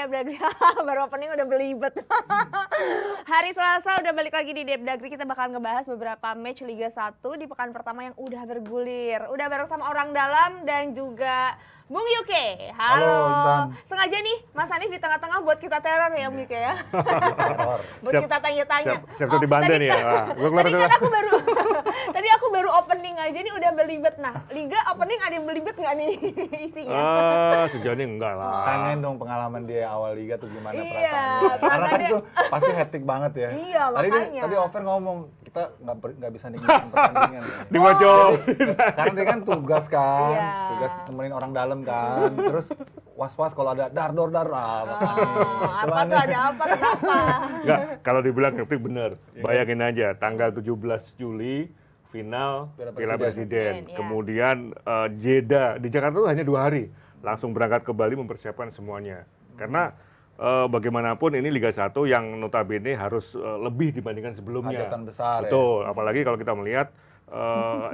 Dapdagri. Baru opening udah belibet. Hari Selasa udah balik lagi di Dapdagri. Kita bakal ngebahas beberapa match Liga 1 di pekan pertama yang udah bergulir. Udah bareng sama orang dalam dan juga Bung Yuke. Halo, Intan. Sengaja nih Mas Hanif di tengah-tengah buat kita teror ya Bung Yuke ya. Buat Siap, kita tanya-tanya. Siap di bantai nih ya. Tadi kan aku baru tadi aku baru opening aja nih udah belibet. Nah, Liga opening ada yang belibet nggak nih isinya? Sejauh ini enggak lah. Tanyain dong pengalaman dia awal liga tuh gimana Iya, perasaannya. Karena kan itu pasti hektik banget ya. Iya, tadi makanya. Tadi Oven ngomong kita nggak bisa nikmatin pertandingan. Dibocor. Karena dia kan tugas kan, Iya. tugas temenin orang dalam kan. Terus was-was kalau ada dar. Apa tuh ada apa kenapa? Enggak, kalau dibilang hektik bener. Bayangin aja tanggal 17 Juli final Piala Presiden. Ya. Kemudian jeda di Jakarta itu hanya 2 hari. Langsung berangkat ke Bali mempersiapkan semuanya. Karena bagaimanapun ini Liga 1 yang notabene harus lebih dibandingkan sebelumnya. Hajatan besar. Betul, apalagi kalau kita melihat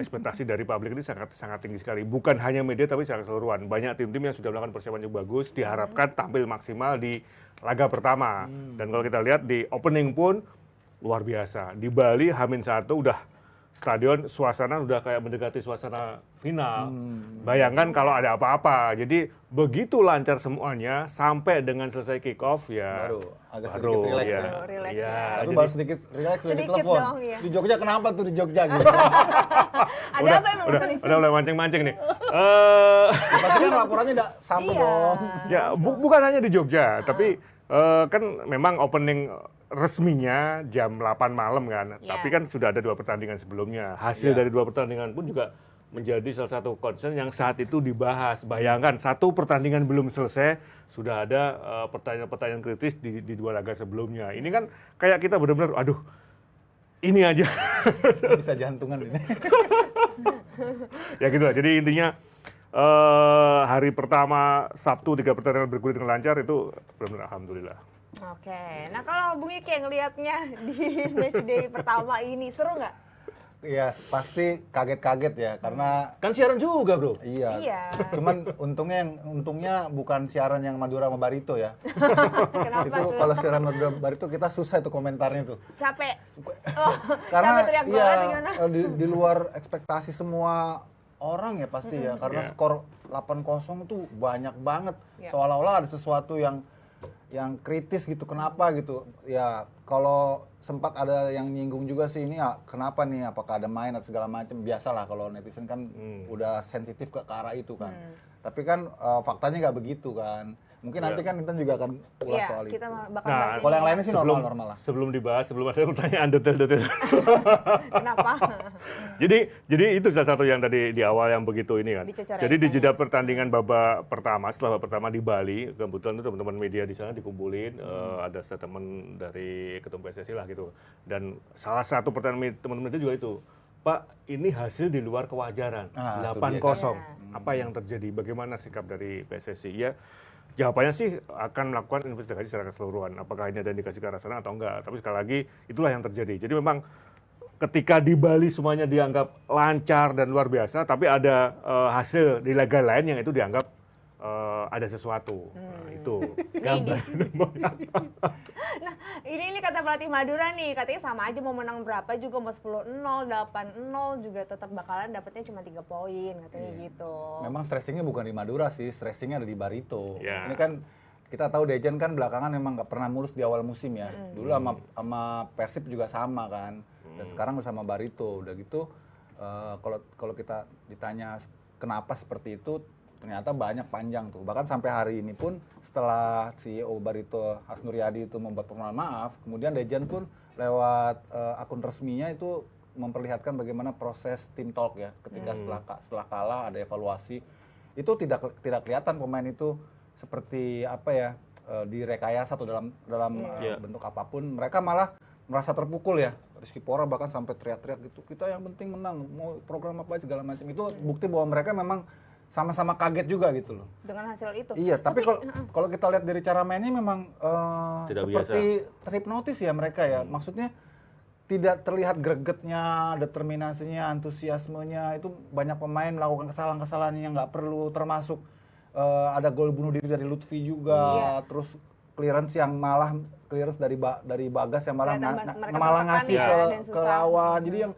ekspektasi dari publik ini sangat tinggi sekali. Bukan hanya media tapi secara keseluruhan. Banyak tim-tim yang sudah melakukan persiapan yang bagus, diharapkan tampil maksimal di laga pertama. Dan kalau kita lihat di opening pun luar biasa. Di Bali H-1 udah stadion suasana udah kayak mendekati suasana final. Bayangkan kalau ada apa-apa. Jadi begitu lancar semuanya sampai dengan selesai kick off ya. Baru agak sedikit relax ya. ya. Relax Iya, ya. Tapi jadi- baru sedikit relax udah Sedikit ditelepon. dong, iya. Di Jogja kenapa tuh di Jogja gitu? Ada apa emang Mas Hanif? udah mulai mancing-mancing nih. Ya, pasti kan laporannya udah sampai Iya. dong. Ya bukan hanya di Jogja, tapi kan memang opening resminya jam 8 malam kan. Ya. Tapi kan sudah ada 2 pertandingan sebelumnya. Hasil Ya. dari 2 pertandingan pun juga menjadi salah satu concern yang saat itu dibahas. Bayangkan 1 pertandingan belum selesai sudah ada pertanyaan-pertanyaan kritis di 2 laga sebelumnya. Ini kan kayak kita benar-benar aduh ini aja. Bisa jantungan ini. Ya gitu lah. Jadi intinya hari pertama Sabtu 3 pertandingan bergulir dengan lancar itu benar-benar alhamdulillah. Oke, nah kalau Bung Yuki ngelihatnya di match day pertama ini seru nggak? Iya, pasti kaget-kaget ya karena Kan siaran juga, Bro. iya. Iya. Cuman untungnya bukan siaran yang Madura sama Barito ya. Kenapa Itu tuh? kalau siaran Madura Barito kita susah itu komentarnya tuh. Capek. Oh, Karena capek teriak bola atau gimana? di luar ekspektasi semua orang ya pasti ya karena Iya. skor 8-0 tuh banyak banget. Iya. Seolah-olah ada sesuatu yang kritis gitu. Kenapa gitu? Ya kalau sempat ada yang nyinggung juga sih ini ya kenapa nih apakah ada main atau segala macam. Biasalah kalau netizen kan udah sensitif ke arah itu kan. Tapi kan faktanya nggak begitu kan. Mungkin nanti kan Intan juga akan ulas Iya, soal itu. kita bakal Nah, bahas Kalau ini. yang lainnya sih normal-normal lah. Sebelum dibahas, sebelum ada pertanyaan detail-detail. Kenapa? jadi itu salah satu yang tadi di awal yang begitu ini kan. Dicecer Jadi di ya. jeda pertandingan babak pertama, setelah babak pertama di Bali, kebetulan itu teman-teman media di sana dikumpulin, ada statement dari ketum PSSI lah gitu. Dan salah satu pertanyaan teman-teman itu juga itu, Pak, ini hasil di luar kewajaran, Ah, itu 8-0. dia. Apa yang terjadi? Bagaimana sikap dari PSSI? Ya, jawabannya sih akan melakukan investigasi secara keseluruhan. Apakah ini ada indikasi ke arah sana atau enggak? Tapi sekali lagi itulah yang terjadi. Jadi memang ketika di Bali semuanya dianggap lancar dan luar biasa, tapi ada hasil di laga lain yang itu dianggap ada sesuatu. Nah, itu gambar. Nah, ini kata pelatih Madura nih, katanya sama aja mau menang berapa juga mau 10-0, 8-0 juga tetap bakalan dapatnya cuma 3 poin katanya gitu. Memang stressingnya bukan di Madura sih, stressingnya ada di Barito. Ya. Ini kan kita tahu Dejan kan belakangan memang nggak pernah mulus di awal musim ya. Dulu sama Persib juga sama kan. Dan sekarang bersama Barito. Udah gitu kalau kita ditanya kenapa seperti itu, ternyata banyak panjang tuh. Bahkan sampai hari ini pun setelah CEO Barito Hasnuryadi itu membuat permohonan maaf, kemudian Dejan pun lewat akun resminya itu memperlihatkan bagaimana proses team talk ya ketika setelah kalah ada evaluasi. Itu tidak kelihatan pemain itu seperti apa ya direkayasa atau dalam bentuk apapun. Mereka malah merasa terpukul ya. Rizky Pora bahkan sampai teriak-teriak gitu. Kita yang penting menang, mau program apa segala macam. Itu bukti bahwa mereka memang sama-sama kaget juga gitu loh. Dengan hasil itu. Iya, tapi kalau kita lihat dari cara mainnya memang Tidak seperti terhipnotis ya mereka ya. Maksudnya tidak terlihat gregetnya, determinasinya, antusiasmenya. Itu banyak pemain melakukan kesalahan-kesalahan yang nggak perlu, termasuk ada gol bunuh diri dari Lutfi juga. Terus clearance yang malah clearance dari Bagas yang malah Kelihatan mereka malah tertekan ngasih ya, ke, dan ke susah. lawan. Jadi yang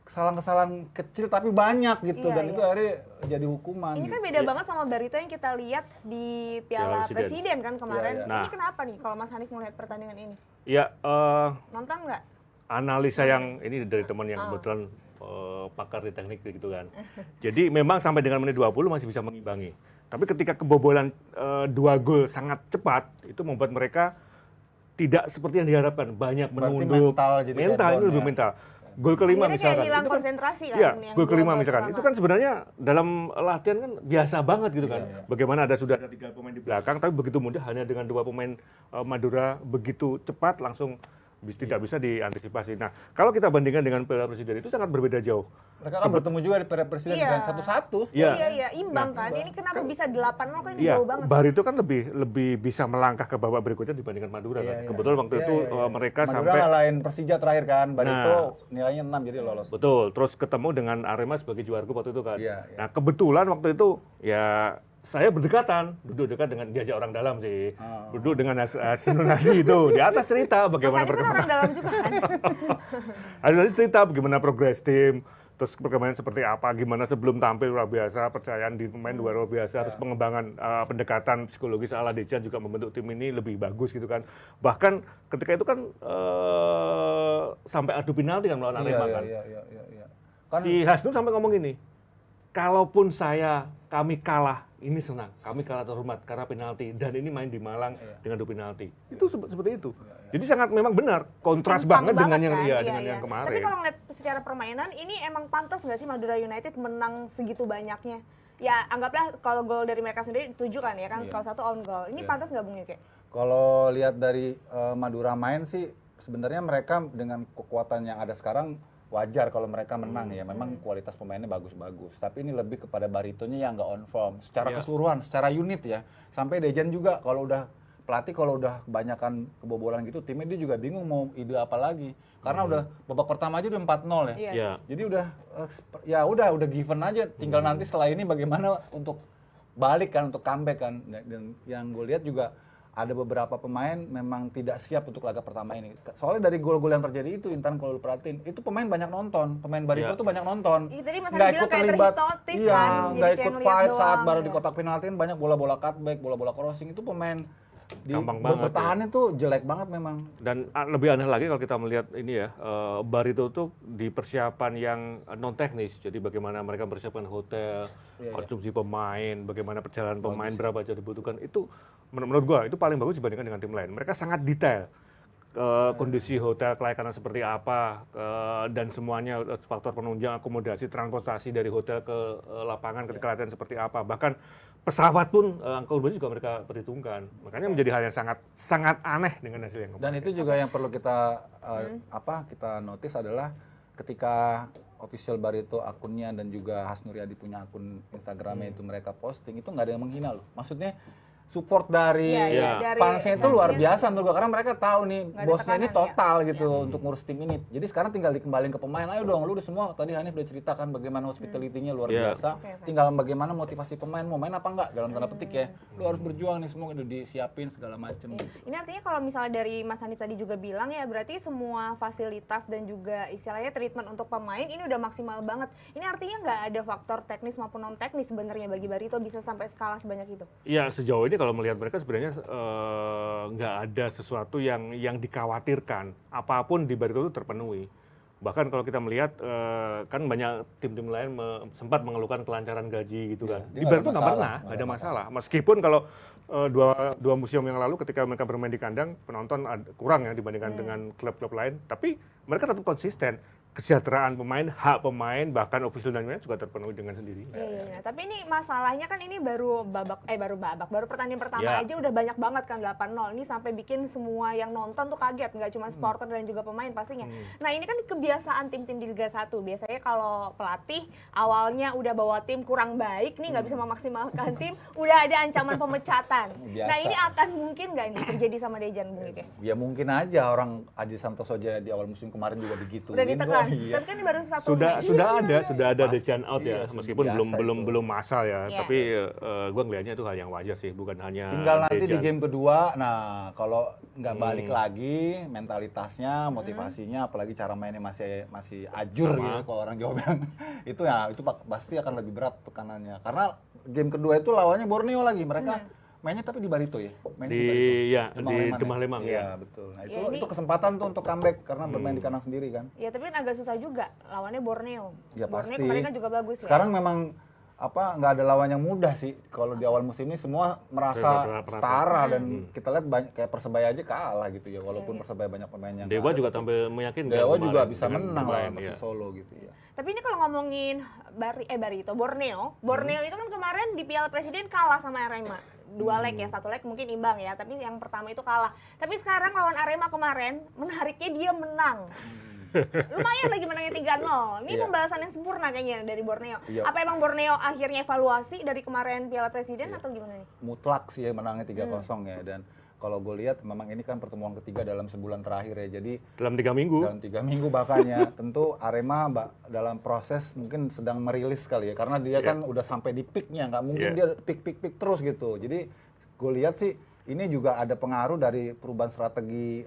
kesalahan-kesalahan kecil tapi banyak gitu, Iya, dan iya. itu akhirnya jadi hukuman. Ini kan gitu. beda banget sama Barito yang kita lihat di Piala Piala Presiden. Presiden kan kemarin. Iya, iya. Nah. Ini kenapa nih kalau Mas Hanif melihat pertandingan ini? Ya, Nonton nggak? analisa yang ini dari teman yang kebetulan pakar di teknik gitu kan. Jadi memang sampai dengan menit 20 masih bisa mengimbangi. Tapi ketika kebobolan 2 gol sangat cepat, itu membuat mereka tidak seperti yang diharapkan, banyak Berarti menunduk. mental jadi Mental, kayak ini down lebih ya. mental. Gol kelima Akhirnya misalkan. kayak hilang itu kan- konsentrasi kan. Iya, yang gol kelima dua misalkan. pertama. Itu kan sebenarnya dalam latihan kan biasa banget gitu kan. Iya, iya. Bagaimana sudah ada 3 pemain di belakang, tapi begitu mudah hanya dengan 2 pemain Madura begitu cepat langsung tidak bisa diantisipasi. Nah, kalau kita bandingkan dengan Piala Presiden itu sangat berbeda jauh. Mereka kan bertemu juga di Piala Presiden Iya. dengan 1-1. Iya. Iya, imbang kan. Ini kenapa bisa 8-0 kan ini Iya, jauh banget. Barito kan lebih bisa melangkah ke babak berikutnya dibandingkan Madura Iya, kan. iya. Kebetulan waktu Iya, itu iya, iya. mereka Madura sampai ngalahin Persija terakhir kan, Barito nilainya 6 jadi lolos. betul, terus ketemu dengan Arema sebagai juara grup waktu itu kan. Iya, iya. Nah, kebetulan waktu itu ya saya berdekatan, duduk dekat dengan diajak orang dalam sih. Duduk dengan Sinunadi itu di atas cerita Mas bagaimana Hanif kan perkembangan. orang dalam juga kan. Ada cerita bagaimana progres tim, terus perkembangan seperti apa, gimana sebelum tampil luar biasa, percayaan di pemain luar biasa, terus pengembangan pendekatan psikologis ala Dejan juga membentuk tim ini lebih bagus gitu kan. Bahkan ketika itu kan sampai adu penalti kan melawan Arema kan. Iya. Kan Si Hasnur sampai ngomong gini, kalaupun kami kalah, ini senang, kami kalah terhormat karena penalti, dan ini main di Malang dengan adu penalti. Itu seperti itu. Jadi sangat memang benar, kontras Timpang banget dengan yang kan? iya, Iya, dengan iya. yang kemarin. Tapi kalau ngeliat secara permainan, ini emang pantas nggak sih Madura United menang segitu banyaknya? Ya anggaplah kalau gol dari mereka sendiri 7 kan ya kan, Iya. kalau 1 own goal. Ini Iya. pantas nggak Bung Yuke? kalau lihat dari Madura main sih sebenarnya mereka dengan kekuatan yang ada sekarang wajar kalau mereka menang ya. Memang kualitas pemainnya bagus-bagus. Tapi ini lebih kepada Baritonya yang nggak on form secara Iya. keseluruhan, secara unit ya. Sampai Dejan juga kalau udah pelatih kalau udah kebanyakan kebobolan gitu, timnya dia juga bingung mau ide apa lagi. Karena udah babak pertama aja udah 4-0 ya. Iya. Ya. Jadi udah given aja. Tinggal nanti setelah ini bagaimana untuk balik kan, untuk comeback kan. Dan yang gue lihat juga ada beberapa pemain memang tidak siap untuk laga pertama ini. Soalnya dari gol-gol yang terjadi itu, Intan kalau lu perhatiin, itu pemain banyak nonton. Pemain Barito Iya. tuh banyak nonton. Iya, tadi Mas Nggak Hanif ikut bilang kayak terlibat. terhipnotis Iya, kan. Jadi nggak kayak ikut ngeliat fight saat doang, baru iya. di kotak penalti banyak bola-bola cutback, bola-bola crossing. Itu pemain di Gampang banget, bertahannya tuh jelek banget memang. Dan lebih aneh lagi kalau kita melihat ini ya, Barito tuh di persiapan yang non teknis. Jadi bagaimana mereka mempersiapkan hotel, konsumsi pemain, bagaimana perjalanan pemain, berapa jam dibutuhkan. Itu menurut gua itu paling bagus dibandingkan dengan tim lain. Mereka sangat detail. Kondisi hotel kelayakannya seperti apa, dan semuanya, faktor penunjang, akomodasi, transportasi dari hotel ke lapangan ketika latihan seperti apa. Bahkan pesawat pun akomodasi juga mereka perhitungkan. Makanya menjadi hal yang sangat aneh dengan hasil yang Dan kemarin. itu juga yang perlu kita kita notice adalah ketika official Barito akunnya dan juga Hasnuriadi punya akun Instagramnya itu mereka posting, itu nggak ada yang menghina loh. Maksudnya support dari Iya, iya, dari fansnya itu luar fansnya. biasa menurut gua, karena mereka tahu nih Nggak ada bosnya ini tekanan, total gitu untuk ngurus tim ini. Jadi sekarang tinggal dikembaliin ke pemain. Ayo dong, lu udah semua tadi Hanif udah ceritakan bagaimana hospitality-nya luar Iya. biasa. Oke. Tinggal bagaimana motivasi pemain, mau main apa enggak dalam tanda petik ya. Lu harus berjuang nih, semua udah disiapin segala macem. Ini artinya kalau misalnya dari Mas Hanif tadi juga bilang ya, berarti semua fasilitas dan juga istilahnya treatment untuk pemain ini udah maksimal banget. Ini artinya nggak ada faktor teknis maupun non teknis sebenarnya bagi Barito bisa sampai skala sebanyak itu. Ya sejauh ini kalau melihat mereka sebenarnya nggak ada sesuatu yang dikhawatirkan. Apapun di Barito itu terpenuhi. Bahkan kalau kita melihat kan banyak tim-tim lain sempat mengeluhkan kelancaran gaji gitu kan. Dia Di nggak Barito ada nggak pernah, masalah, nggak ada masalah. Meskipun kalau dua museum yang lalu ketika mereka bermain di kandang penonton kurang ya dibandingkan dengan klub-klub lain, tapi mereka tetap konsisten. Kesejahteraan pemain, hak pemain, bahkan official dan lain juga terpenuhi dengan sendirinya. Iya. Tapi ini masalahnya kan ini baru pertandingan pertama Ya. aja udah banyak banget kan 8-0. Ini sampai bikin semua yang nonton tuh kaget, nggak cuma supporter dan juga pemain pastinya. Nah, ini kan kebiasaan tim-tim di Liga 1. Biasanya kalau pelatih awalnya udah bawa tim kurang baik nih, nggak bisa memaksimalkan tim, udah ada ancaman pemecatan. Biasa. Nah, ini akan mungkin nggak ini terjadi sama Dejan Bung Ike? Ya mungkin aja orang Aji Santoso aja di awal musim kemarin juga digituin. Udah ditekan kan? Iya. Tapi kan ini baru satu Sudah match. sudah ada Pasti. Dejan out ya, Iya, meskipun belum biasa belum itu. belum massal ya. Iya. Tapi gue ngelihatnya itu hal yang wajar sih, bukan hanya Tinggal nanti di Dejan. game kedua, nah kalau nggak balik lagi mentalitasnya, motivasinya, apalagi cara mainnya masih ajur Sama. gitu kalau orang Jawa bilang. itu pasti akan lebih berat tekanannya. Karena game kedua itu lawannya Borneo lagi, mereka mainnya tapi di Barito ya. Mainnya Di- Barito. ya, di Demah Lemang, Iya, ya. betul. Nah, Ya, itu ini- itu kesempatan tuh untuk comeback karena bermain di kandang sendiri kan. Ya tapi kan agak susah juga lawannya Borneo. Ya Borneo pasti. kemarin kan juga bagus ya. Sekarang memang nggak ada lawan yang mudah sih kalau di awal musim ini semua merasa Rata-rata. setara dan kita lihat banyak kayak Persebaya aja kalah gitu ya walaupun Iya. Persebaya banyak pemain yang Dewa nggak ada, juga tapi tampil meyakinkan. Dewa juga kemarin bisa dengan menang lah bermain, Persis ya. Solo gitu ya. Tapi ini kalau ngomongin Barito, Borneo itu kan kemarin di Piala Presiden kalah sama Arema. 2 leg ya, 1 leg mungkin imbang ya, tapi yang pertama itu kalah. Tapi sekarang lawan Arema kemarin, menariknya dia menang. Lumayan lagi menangnya 3-0. Ini Iya. pembalasan yang sempurna kayaknya dari Borneo. Iya. Apa emang Borneo akhirnya evaluasi dari kemarin Piala Presiden atau gimana nih? Mutlak sih ya menangnya 3-0 ya dan kalau gue lihat memang ini kan pertemuan ketiga dalam sebulan terakhir ya. Jadi Dalam 3 minggu. dalam 3 minggu bahkan ya tentu Arema dalam proses mungkin sedang merilis kali ya karena dia Iya. kan udah sampai di peaknya nggak mungkin Iya. dia peak terus gitu jadi gue lihat sih ini juga ada pengaruh dari perubahan strategi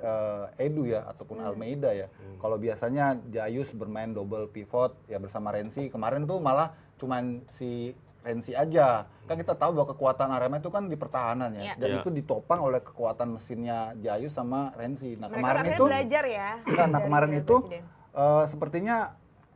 Edu ya ataupun Almeida ya kalau biasanya Jayus bermain double pivot ya bersama Renzi kemarin tuh malah cuman si Renzi aja kan kita tahu bahwa kekuatan Arema itu kan di pertahanan ya Iya. dan Iya. itu ditopang oleh kekuatan mesinnya Jayus sama Renzi nah Mereka kemarin akhirnya itu belajar ya. Nah, dari kemarin Piala itu Presiden. sepertinya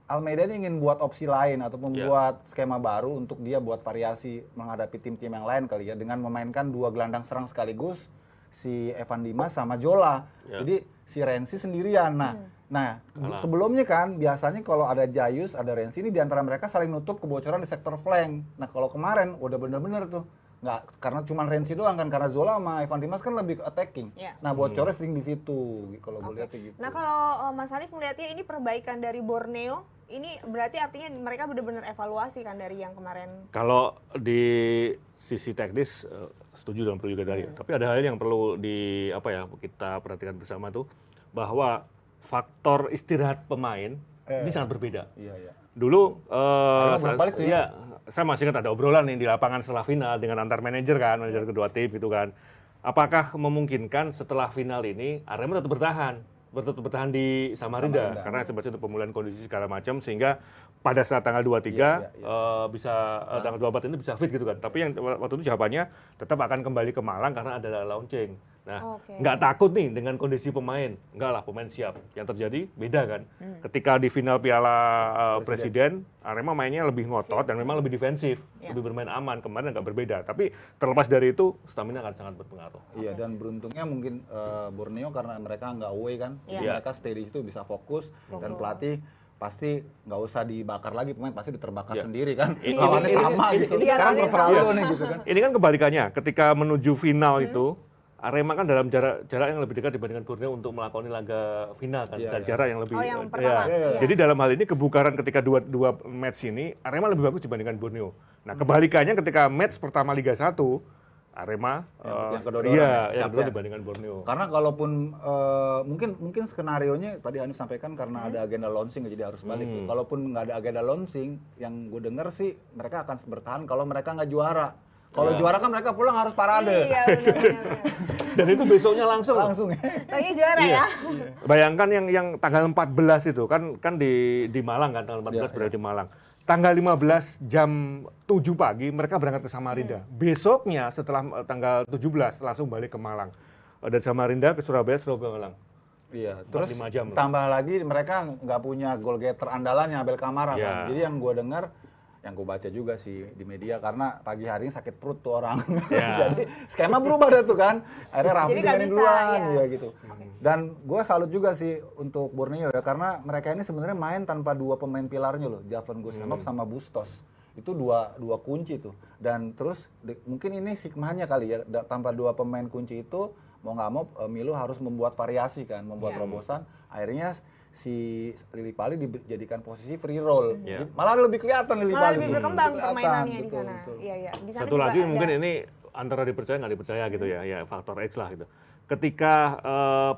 Almeida ini ingin buat opsi lain ataupun Ya. buat skema baru untuk dia buat variasi menghadapi tim-tim yang lain kali ya dengan memainkan 2 gelandang serang sekaligus si Evan Dimas sama Jola. Ya. Jadi si Renzi sendirian. Nah, Kalah. sebelumnya kan biasanya kalau ada Jayus, ada Renzi ini di antara mereka saling nutup kebocoran di sektor flank. Nah, kalau kemarin udah bener-bener tuh nggak karena cuma Renzi doang kan karena Zola sama Evan Dimas kan lebih ke attacking. Ya. Nah, bocornya sering di situ kalau gue lihat sih gitu. Nah kalau Mas Hanif melihatnya ini perbaikan dari Borneo, ini berarti artinya mereka benar-benar evaluasi kan dari yang kemarin. Kalau di sisi teknis setuju dengan perlu juga tadi. Tapi ada hal yang perlu kita perhatikan bersama tuh bahwa faktor istirahat pemain ini sangat berbeda. Iya, iya. Dulu bolak-balik tuh ya? saya masih ingat ada obrolan nih di lapangan setelah final dengan antar manajer kedua tim gitu kan. Apakah memungkinkan setelah final ini Arema tetap bertahan di Samarinda Samarinda. karena sebenarnya untuk pemulihan kondisi segala macam sehingga pada saat tanggal 23 bisa tanggal 24 ini bisa fit gitu kan. Tapi yang waktu itu jawabannya tetap akan kembali ke Malang karena ada launching. Nah, Oke. nggak takut nih dengan kondisi pemain. Enggak lah, pemain siap. Yang terjadi beda kan. Ketika di final Piala Presiden, Arema mainnya lebih ngotot dan memang lebih defensif, Ya. lebih bermain aman. Kemarin nggak berbeda. Tapi terlepas dari itu, stamina akan sangat berpengaruh. Iya dan beruntungnya mungkin Borneo karena mereka nggak away kan, Iya. jadi mereka stay di situ bisa fokus dan Fokus. pelatih pasti nggak usah dibakar lagi pemain pasti diterbakar Iya. sendiri kan, Ini- lawannya ini- sama ini- gitu. ini- Sekarang lawannya terserah sama. lu nih gitu kan. Ini kan kebalikannya. Ketika menuju final itu, Arema kan dalam jarak yang lebih dekat dibandingkan Borneo untuk melakoni laga final kan, Iya, dan iya. jarak yang lebih. Oh, yang ya. pertama, iya. Jadi dalam hal ini kebugaran ketika dua match ini Arema lebih bagus dibandingkan Borneo. Nah kebalikannya ketika match pertama Liga 1 Arema Yang kedua iya ya, yang kedua kecapean. dibandingkan Borneo. Karena kalaupun mungkin skenarionya tadi Hanif sampaikan karena ada agenda launching jadi harus balik. tuh. Kalaupun nggak ada agenda launching, yang gue dengar sih mereka akan bertahan kalau mereka nggak juara. Kalau juara kan mereka pulang harus parade. Iya benar-benar. Dan itu besoknya langsung. Langsung ya. Taunya juara Iya. ya. Bayangkan yang tanggal 14 itu kan di Malang kan tanggal 14 Iya, berada di Malang. Tanggal 15 jam 7 pagi mereka berangkat ke Samarinda. Besoknya setelah tanggal 17 langsung balik ke Malang. Dari Samarinda ke Surabaya Malang. Iya, 4-5 terus jam loh. tambah lagi mereka nggak punya goal getter andalannya Abel Kamara Iya. kan. Jadi yang gue dengar, yang gue baca juga sih di media karena pagi hari ini sakit perut tuh orang. Iya. Jadi skema berubah dah tuh kan. Akhirnya Raffi Jadi nggak dimainin bisa, duluan ya. ya gitu. Dan gue salut juga sih untuk Borneo ya karena mereka ini sebenarnya main tanpa 2 pemain pilarnya loh, Javan Gusmanov sama Bustos. Itu dua kunci tuh. Dan terus mungkin ini hikmahnya kali ya tanpa 2 pemain kunci itu mau nggak mau Milo harus membuat variasi kan, membuat Iya. terobosan. Akhirnya si Lili Pali dijadikan posisi free roll. Iya. Malah lebih kelihatan Lili Malah Pali. lebih tuh. berkembang Kelihatan, permainannya di betul, sana. betul. Iya iya. Di sana Satu juga lagi ada. mungkin ini antara dipercaya nggak dipercaya gitu ya faktor X lah gitu. Ketika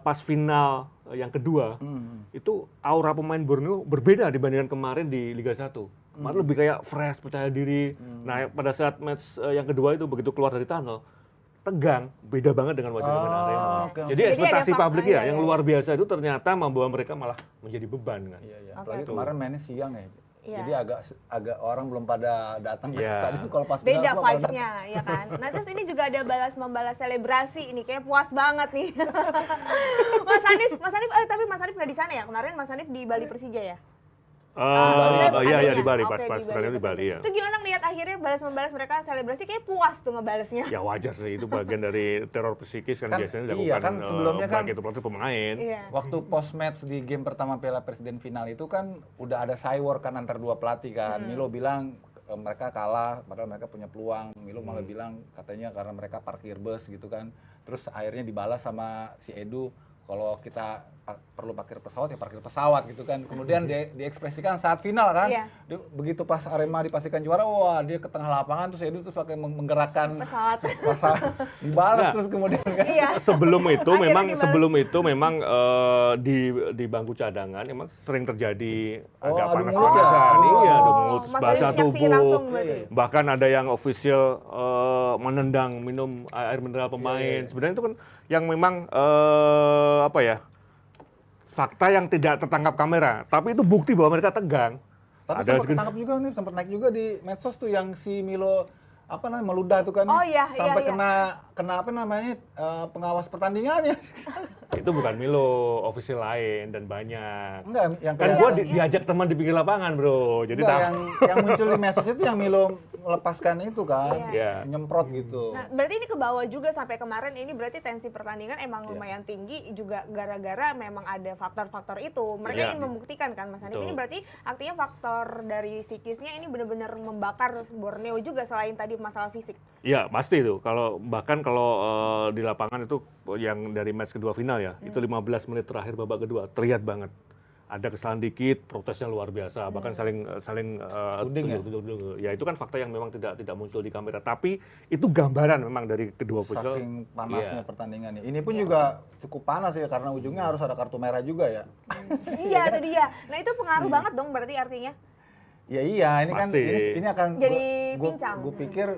pas final yang kedua, itu aura pemain Borneo berbeda dibandingkan kemarin di Liga 1. Kemarin lebih kayak fresh, percaya diri. Nah, pada saat match yang kedua itu begitu keluar dari tunnel, tegang, beda banget dengan wajah pemain Arema. Oke, Jadi Jadi ekspektasi ada publik fakta, ya, iya, yang iya. luar biasa itu ternyata membawa mereka malah menjadi beban kan. Iya, iya. Oke. Apalagi kemarin mainnya siang ya. Iya. Jadi agak orang belum pada datang ke Iya. stadion, kalau pas final Beda semua pada datang. vibes-nya, ya kan? Nah, terus ini juga ada balas-membalas selebrasi, ini kayak puas banget nih. Mas Hanif, tapi Mas Hanif nggak di sana ya? Kemarin Mas Hanif di Bali Persija ya? Iya, di Bali, Oke, pas pertandingan di Bali ya. Itu gimana ngeliat akhirnya balas-membalas mereka selebrasi, kayak puas tuh ngebalesnya. Ya wajar sih, itu bagian dari teror psikis kan, Kan, biasanya iya, dilakukan kan sebelumnya kan- baik itu pelatih pemain. Iya. Waktu post match di game pertama Piala Presiden final itu kan udah ada cywar kan antar dua pelatih kan. Milo bilang mereka kalah padahal mereka punya peluang. Milo malah bilang katanya karena mereka parkir bus gitu kan. Terus akhirnya dibalas sama si Edu, kalau kita perlu parkir pesawat ya parkir pesawat gitu kan. Kemudian diekspresikan saat final kan. Iya. Begitu pas Arema dipastikan juara, wah dia ke tengah lapangan terus Edu terus pakai menggerakkan Pesawat. dibalas Nah. terus kemudian kan. Iya. Sebelum itu Akhirnya memang di bangku cadangan memang sering terjadi Oh, agak adu panas-panasan. mulut ya? Iya, adu Oh, mulut, Mas basah Hanif nyaksiin tubuh. langsung berarti. Bahkan ada yang official menendang minum air mineral pemain. Iya. Sebenarnya itu kan yang memang apa ya? Fakta yang tidak tertangkap kamera, tapi itu bukti bahwa mereka tegang. Tapi Ada sempat ketangkap juga nih, sempat naik juga di medsos tuh yang si Milo apa namanya meludah tuh kan. Oh, iya, sampai iya, kena apa namanya pengawas pertandingannya. Itu bukan Milo, official lain dan banyak. Enggak, yang Kan kelihatan- gua diajak teman di pinggir lapangan, Bro. Jadi enggak, tahu. yang muncul di medsos itu yang Milo melepaskan itu kan, Iya. nyemprot gitu. Nah, berarti ini ke bawah juga sampai kemarin, ini berarti tensi pertandingan emang Iya. lumayan tinggi juga gara-gara memang ada faktor-faktor itu. Mereka Iya. ingin membuktikan kan Mas Hanif. Betul. Ini berarti artinya faktor dari psikisnya ini benar-benar membakar Borneo juga selain tadi masalah fisik. Iya, pasti itu. Bahkan kalau di lapangan itu yang dari match kedua final ya, itu 15 menit terakhir babak kedua terlihat banget. Ada kesalahan dikit, protesnya luar biasa, bahkan saling Tuding ya? tunjuk. Ya itu kan fakta yang memang tidak muncul di kamera, tapi itu gambaran memang dari kedua official. Saking panasnya Iya. pertandingannya. Ini pun juga cukup panas ya karena ujungnya harus ada kartu merah juga ya. Iya, itu dia. Nah, itu pengaruh banget dong berarti artinya. Ya iya, ini kan Pasti. ini akan Jadi pincang. gue pikir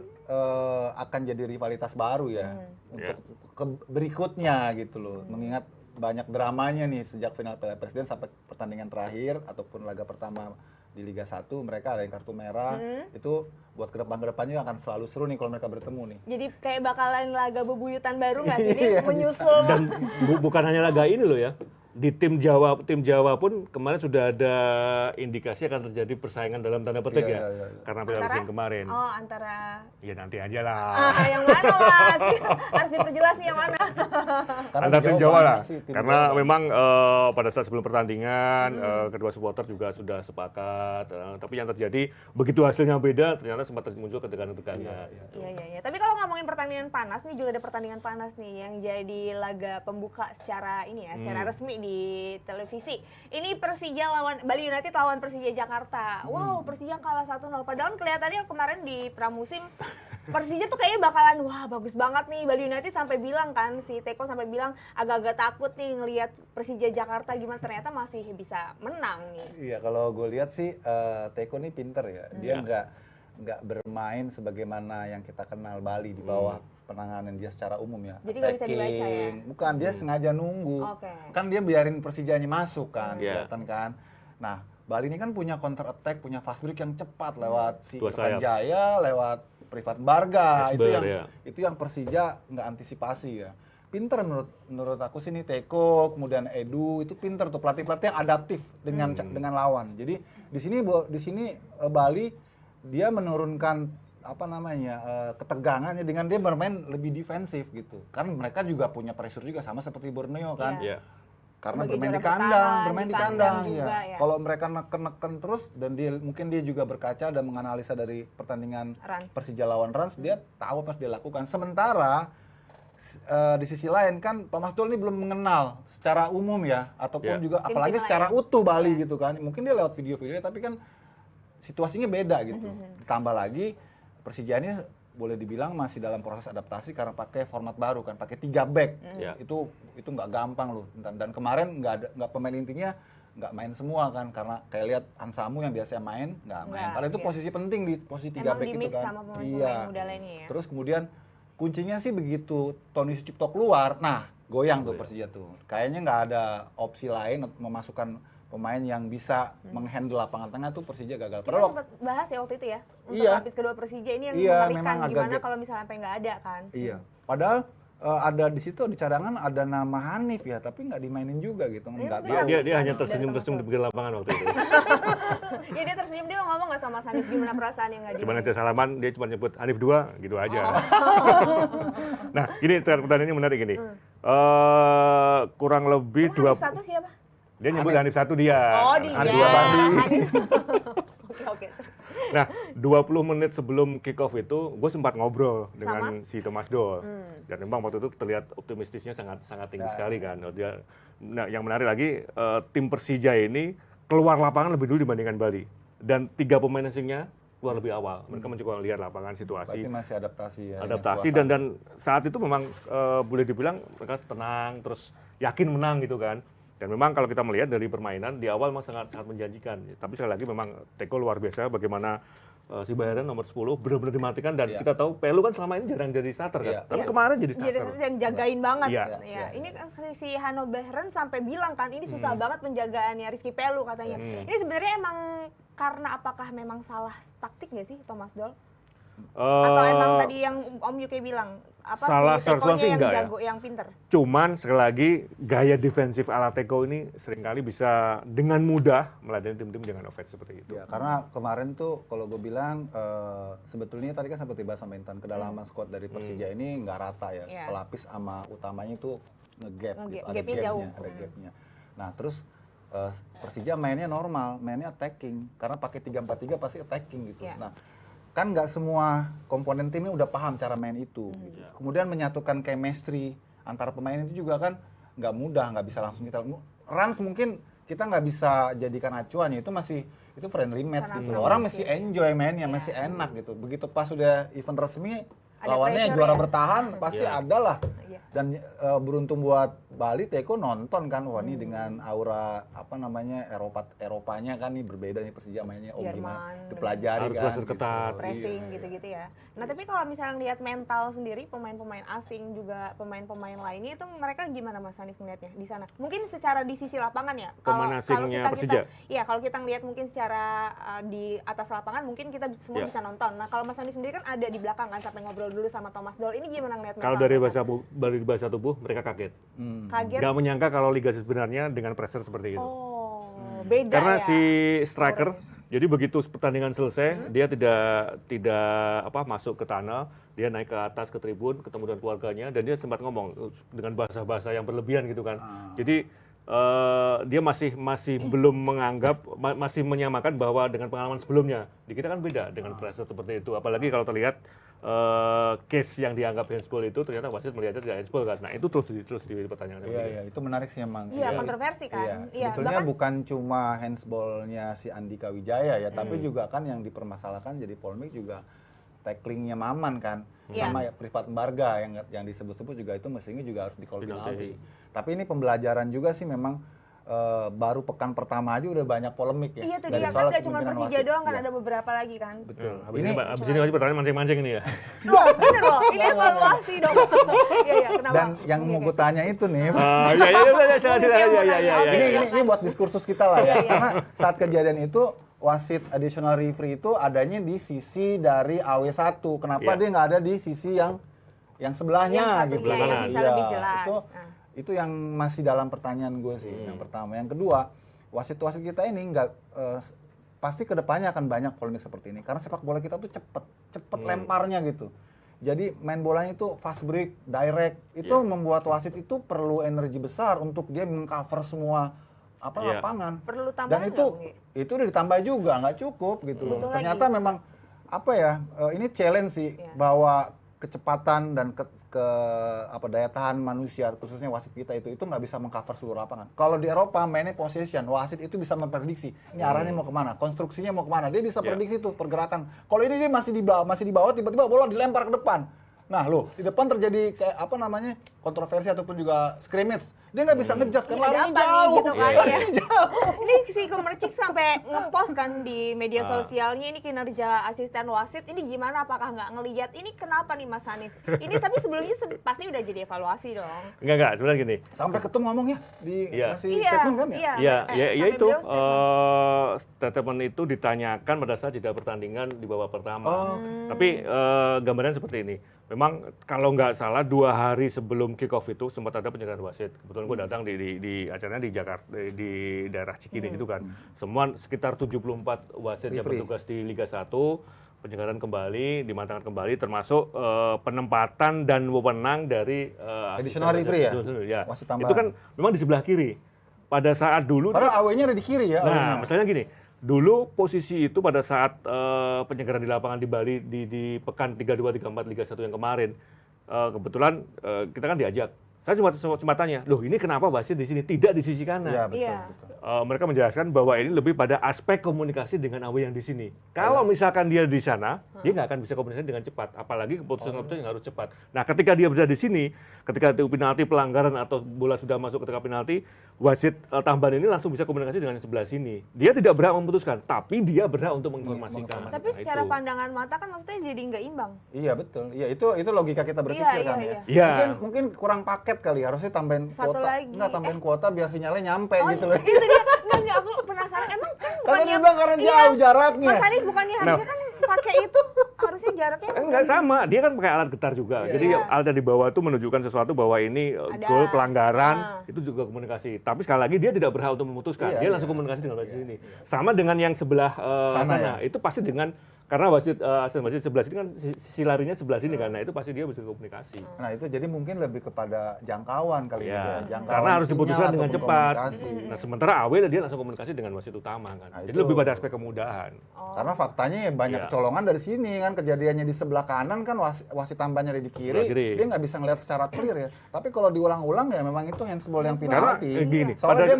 akan jadi rivalitas baru ya untuk berikutnya gitu loh. Mengingat banyak dramanya nih sejak final Piala Presiden sampai pertandingan terakhir ataupun laga pertama di Liga 1 mereka ada yang kartu merah. Itu buat kedepannya akan selalu seru nih kalau mereka bertemu nih. Jadi kayak bakalan laga bebuyutan baru nggak sih? Ini Iya, menyusul. Dan bukan hanya laga ini loh ya. Di tim Jawa pun kemarin sudah ada indikasi akan terjadi persaingan dalam tanda petik Iya, ya. iya, iya. Karena Piala Presiden kemarin. Oh, antara Ya nanti aja lah. yang mana Mas? Harus diperjelas nih yang mana. Karena Antar di tim Jawa Jawa banyak lah. sih, tim Karena Jawa. memang pada saat sebelum pertandingan kedua supporter juga sudah sepakat. Tapi yang terjadi begitu hasilnya beda, ternyata sempat muncul ketegangan-ketegangan. Iya. Tapi kalau ngomongin pertandingan panas nih, juga ada pertandingan panas nih yang jadi laga pembuka secara ini ya, secara resmi di televisi. Ini Persija lawan Bali United lawan Persija Jakarta. Wow, Persija kalah 1-0. Padahal kelihatannya kemarin di pramusim Persija tuh kayaknya bakalan wah bagus banget nih. Bali United sampai bilang kan, si Teko sampai bilang agak-agak takut nih ngelihat Persija Jakarta gimana, ternyata masih bisa menang nih. Iya, kalau gue lihat sih Teko ini pinter ya. Dia nggak bermain sebagaimana yang kita kenal Bali di bawah penanganan dia secara umum ya. Jadi nggak bisa dibaca ya? Attacking. Bukan, dia sengaja nunggu. Oke. Kan dia biarin Persijanya masuk kan, Iya. kelihatan kan. Nah, Bali ini kan punya counter attack, punya fast break yang cepat lewat si Dua Irfan sayap. Jaya, lewat Privat Barga. Esber, ya. Itu yang Persija nggak antisipasi ya. Pinter menurut aku sih nih Teko, kemudian Edu itu pinter tuh pelatih-pelatih yang adaptif dengan lawan. Jadi di sini Bali dia menurunkan apa namanya ketegangannya dengan dia bermain lebih defensif gitu. Kan mereka juga punya pressure juga sama seperti Borneo kan. Iya. Karena Sebagai bermain di juara kandang, bertahan, bermain di di kandang kandang juga, ya. ya. Kalau mereka neken terus dan mungkin dia juga berkaca dan menganalisa dari pertandingan Rans. Persija lawan Rans, dia tahu apa yang dia lakukan. Sementara di sisi lain kan Thomas Doll ini belum mengenal secara umum ya, ataupun Ya. juga Tim-tim apalagi lain. secara utuh Bali gitu kan. Mungkin dia lewat video-video tapi kan situasinya beda gitu. Ditambah lagi Persija ini boleh dibilang masih dalam proses adaptasi karena pakai format baru kan, pakai 3 back. Itu nggak gampang loh. Dan kemarin nggak pemain intinya nggak main semua kan, karena kayak lihat Hansamu yang biasanya main nggak main. Padahal itu posisi penting di posisi 3 back itu kan. Sama pemain muda lainnya ya. Terus kemudian kuncinya sih begitu Tony Sucipto keluar, nah goyang tuh Persija tuh. Kayaknya nggak ada opsi lain memasukkan pemain yang bisa menghandle lapangan tengah tuh Persija gagal. Kita sempat bahas ya waktu itu ya, untuk lapis kedua Persija ini yang mengerikan gimana kalau misalnya sampai nggak ada kan. Iya, padahal ada di situ di cadangan ada nama Hanif ya, tapi nggak dimainin juga gitu. Dia hanya tersenyum-tersenyum di pinggir lapangan waktu itu. Ya dia tersenyum, dia ngomong nggak sama Hanif gimana perasaan yang nggak Cuma nanti salaman, dia cuma nyebut Hanif 2 gitu aja. Nah, ini pertanyaannya menarik ini. Kurang lebih Hanif 1 siapa? Dia nyebut Hanif 1 dia. Oh dia. Hanif 2 Bandi. Oke. Nah, 20 menit sebelum kick off itu, gue sempat ngobrol dengan si Thomas Doll. Dan memang waktu itu terlihat optimistisnya sangat tinggi sekali kan. Nah, yang menarik lagi, tim Persija ini keluar lapangan lebih dulu dibandingkan Bali. Dan 3 pemain asingnya keluar lebih awal. Mereka mencoba lihat lapangan situasi. Berarti masih adaptasi ya. Adaptasi dan saat itu memang boleh dibilang mereka tenang, terus yakin menang gitu kan. Dan memang kalau kita melihat dari permainan di awal memang sangat menjanjikan. Tapi sekali lagi memang Teko luar biasa bagaimana si Bayaran nomor 10 benar-benar dimatikan dan kita tahu Pelu kan selama ini jarang jadi starter kan. Tapi kemarin jadi starter. Dan jagain banget. Iya. Ini kan si Hanno Behren sampai bilang kan ini susah banget penjagaannya Rizky Pelu katanya. Ini sebenarnya emang karena apakah memang salah taktik nggak sih Thomas Doll? Atau emang tadi yang Om Yuke bilang salah si Tekonya yang enggak jago, yang pinter? Cuman sekali lagi gaya defensif ala Teko ini seringkali bisa dengan mudah meladeni tim-tim dengan offense seperti itu. Ya, karena kemarin tuh kalau gue bilang sebetulnya tadi kan sempat dibahas sama Intan, kedalaman squad dari Persija ini nggak rata ya. Pelapis sama utamanya itu nge-gap gitu, ada gapnya. Nah, terus Persija mainnya normal, mainnya attacking karena pakai 3-4-3 pasti attacking gitu. Nah, kan nggak semua komponen timnya udah paham cara main itu. Kemudian menyatukan chemistry antara pemain itu juga kan nggak mudah, nggak bisa langsung kita runs mungkin kita nggak bisa jadikan acuan ya, itu friendly match gitu. Orang masih enjoy mainnya, masih enak gitu. Begitu pas udah event resmi lawannya juara bertahan pasti ada lah. Dan beruntung buat Bali, Teko nonton kan, wah ini dengan aura apa namanya Eropanya kan nih berbeda nih Persija mainnya, gimana dipelajari harus kan, ketat, pressing gitu-gitu ya. Nah tapi kalau misalnya lihat mental sendiri pemain-pemain asing juga pemain-pemain lainnya itu mereka gimana Mas Hanif melihatnya di sana? Mungkin secara di sisi lapangan ya. Pemain asingnya Persija. Iya kalau kita ngelihat mungkin secara di atas lapangan mungkin kita semua bisa nonton. Nah kalau Mas Hanif sendiri kan ada di belakang kan sampai ngobrol dulu sama Thomas Doll, ini gimana ngelihat mental? Kalau dari bahasa tubuh mereka kaget. Kaget. Gak menyangka kalau Liga sebenarnya dengan pressure seperti itu. Beda karena ya. si striker, jadi begitu pertandingan selesai, dia tidak masuk ke tunnel, dia naik ke atas ke tribun, ketemu dengan keluarganya, dan dia sempat ngomong dengan bahasa-bahasa yang berlebihan gitu kan. Jadi dia masih belum menganggap, masih menyamakan bahwa dengan pengalaman sebelumnya. Di kita kan beda dengan pressure seperti itu. Apalagi kalau terlihat case yang dianggap handsball itu ternyata wasit melihatnya tidak handsball kan. Nah itu terus dipertanyakan. Iya, itu menarik sih emang. Iya, kontroversi kan. Iya. Sebetulnya bukan cuma handsballnya si Andika Wijaya ya, tapi juga kan yang dipermasalahkan jadi polemik juga tacklingnya Maman kan, sama ya Privat Embarga yang disebut-sebut juga itu mestinya juga harus di-call penalti. Tapi ini pembelajaran juga sih memang. Baru pekan pertama aja udah banyak polemik ya. Iya tuh dia kan gak cuma Persija doang kan, ada beberapa lagi kan. Betul. Abis ini masih pertanyaan mancing-mancing ini ya. Bener loh, ini evaluasi dong. Iya, kenapa? Dan yang mau gue tanya itu nih. Ini buat diskursus kita lah ya. Karena saat kejadian itu wasit additional referee itu adanya di sisi dari AW1. Kenapa dia nggak ada di sisi yang sebelahnya gitu. Yang bisa lebih jelas. Itu yang masih dalam pertanyaan gue sih, yang pertama. Yang kedua, wasit-wasit kita ini nggak pasti kedepannya akan banyak polemik seperti ini karena sepak bola kita tuh cepet lemparnya gitu. Jadi main bolanya itu fast break, direct, itu membuat wasit itu perlu energi besar untuk dia mengcover semua lapangan. Perlu tambahan. Dan itu udah ditambah juga, nggak cukup gitu loh. Ternyata memang ini challenge sih bahwa kecepatan dan ke apa daya tahan manusia khususnya wasit kita itu nggak bisa mengcover seluruh lapangan. Kalau di Eropa mainnya possession, wasit itu bisa memprediksi ini arahnya mau kemana, konstruksinya mau kemana, dia bisa prediksi tuh pergerakan. Kalau ini dia masih di bawah tiba-tiba bola dilempar ke depan. Nah loh, di depan terjadi kayak apa namanya kontroversi ataupun juga scrimmage. Dia nggak bisa ngejudge kan larinya Ada apa nih, jauh. gitu kan, Iya. ya. Ini si Komercik sampai ngepost kan di media sosialnya ini kinerja asisten wasit ini gimana, apakah nggak ngelihat ini kenapa nih Mas Hanif? Ini tapi sebelumnya pasti udah jadi evaluasi dong. Enggak, sebenarnya gini. Sampai ketemu ngomong ya di Iya. ngasih statement kan ya? Ya, ya sampai itu beliau statement. statement itu ditanyakan pada saat jeda pertandingan di babak pertama. Oh. Tapi gambaran seperti ini. Memang kalau nggak salah 2 hari sebelum kick off itu sempat ada penyegaran wasit. Kebetulan gue datang di acaranya di Jakarta di daerah Cikini gitu kan. Semua sekitar 74 wasit yang Referee. bertugas di Liga 1 penyegaran kembali, dimantapkan kembali termasuk penempatan dan wewenang dari Additional referee ya? Ya. Wasit tambahan. Itu kan memang di sebelah kiri. Pada saat dulu Padahal awenya ada di kiri ya. nah, awenya. misalnya gini, dulu posisi itu pada saat penyegaran di lapangan di Bali di pekan 32 34 Liga 1 yang kemarin, kebetulan kita kan diajak. Saya sempat tanya, loh ini kenapa wasit di sini tidak di sisi kanan? Iya, betul, Iya. betul. Mereka menjelaskan bahwa ini lebih pada aspek komunikasi dengan awal yang di sini. Kalau misalkan dia di sana, dia nggak akan bisa komunikasi dengan cepat. Apalagi keputusan-keputusan yang harus cepat. Nah, ketika dia berada di sini, ketika itu penalti pelanggaran atau bola sudah masuk ketika penalti, wasit tambahan ini langsung bisa komunikasi dengan yang sebelah sini. Dia tidak berhak memutuskan, tapi dia berhak untuk menginformasikan. Tapi Nah, secara itu. pandangan mata kan maksudnya jadi nggak imbang. Iya betul. Iya itu logika kita berpikir Iya, kan iya, ya. iya. Mungkin kurang paket kali, harusnya tambahin Satu kuota. lagi. Enggak tambahin kuota biar sinyalnya nyampe Oh, gitu loh. itu dia. Nggak, aku penasaran. Emang kan Karena bukannya dia bilang karena iya, jauh jaraknya. Mas Hanif bukannya harusnya kan pakai itu, harusnya jaraknya Enggak sama, dia kan pakai alat getar juga. Iya. Jadi alat yang dibawa itu menunjukkan sesuatu bahwa ini Ada. gol pelanggaran, Ah. itu juga komunikasi. Tapi sekali lagi dia tidak berhak untuk memutuskan. Iya, Dia iya. langsung komunikasi dengan wasit ini. Sama dengan yang sebelah Sana sana, ya? itu pasti dengan karena wasit wasit sebelah sini kan sisi larinya sebelah sini kan. Nah, itu pasti dia bisa komunikasi. Nah itu jadi mungkin lebih kepada jangkauan kali Ya, ya. Jangkauan karena harus sinyal diputuskan dengan ataupun cepat. komunikasi. Nah, sementara Awel dia langsung komunikasi dengan wasit utama kan. Nah, Jadi itu. lebih pada aspek kemudahan. Karena faktanya ya banyak Iya. kecolongan dari sini kan, kejadiannya di sebelah kanan kan wasit tambahnya ada di Sebelah kiri, kiri. dia nggak bisa ngeliat secara clear ya. Tapi kalau diulang-ulang ya memang itu handsball yang Karena penalti. gini, Soalnya pada- dia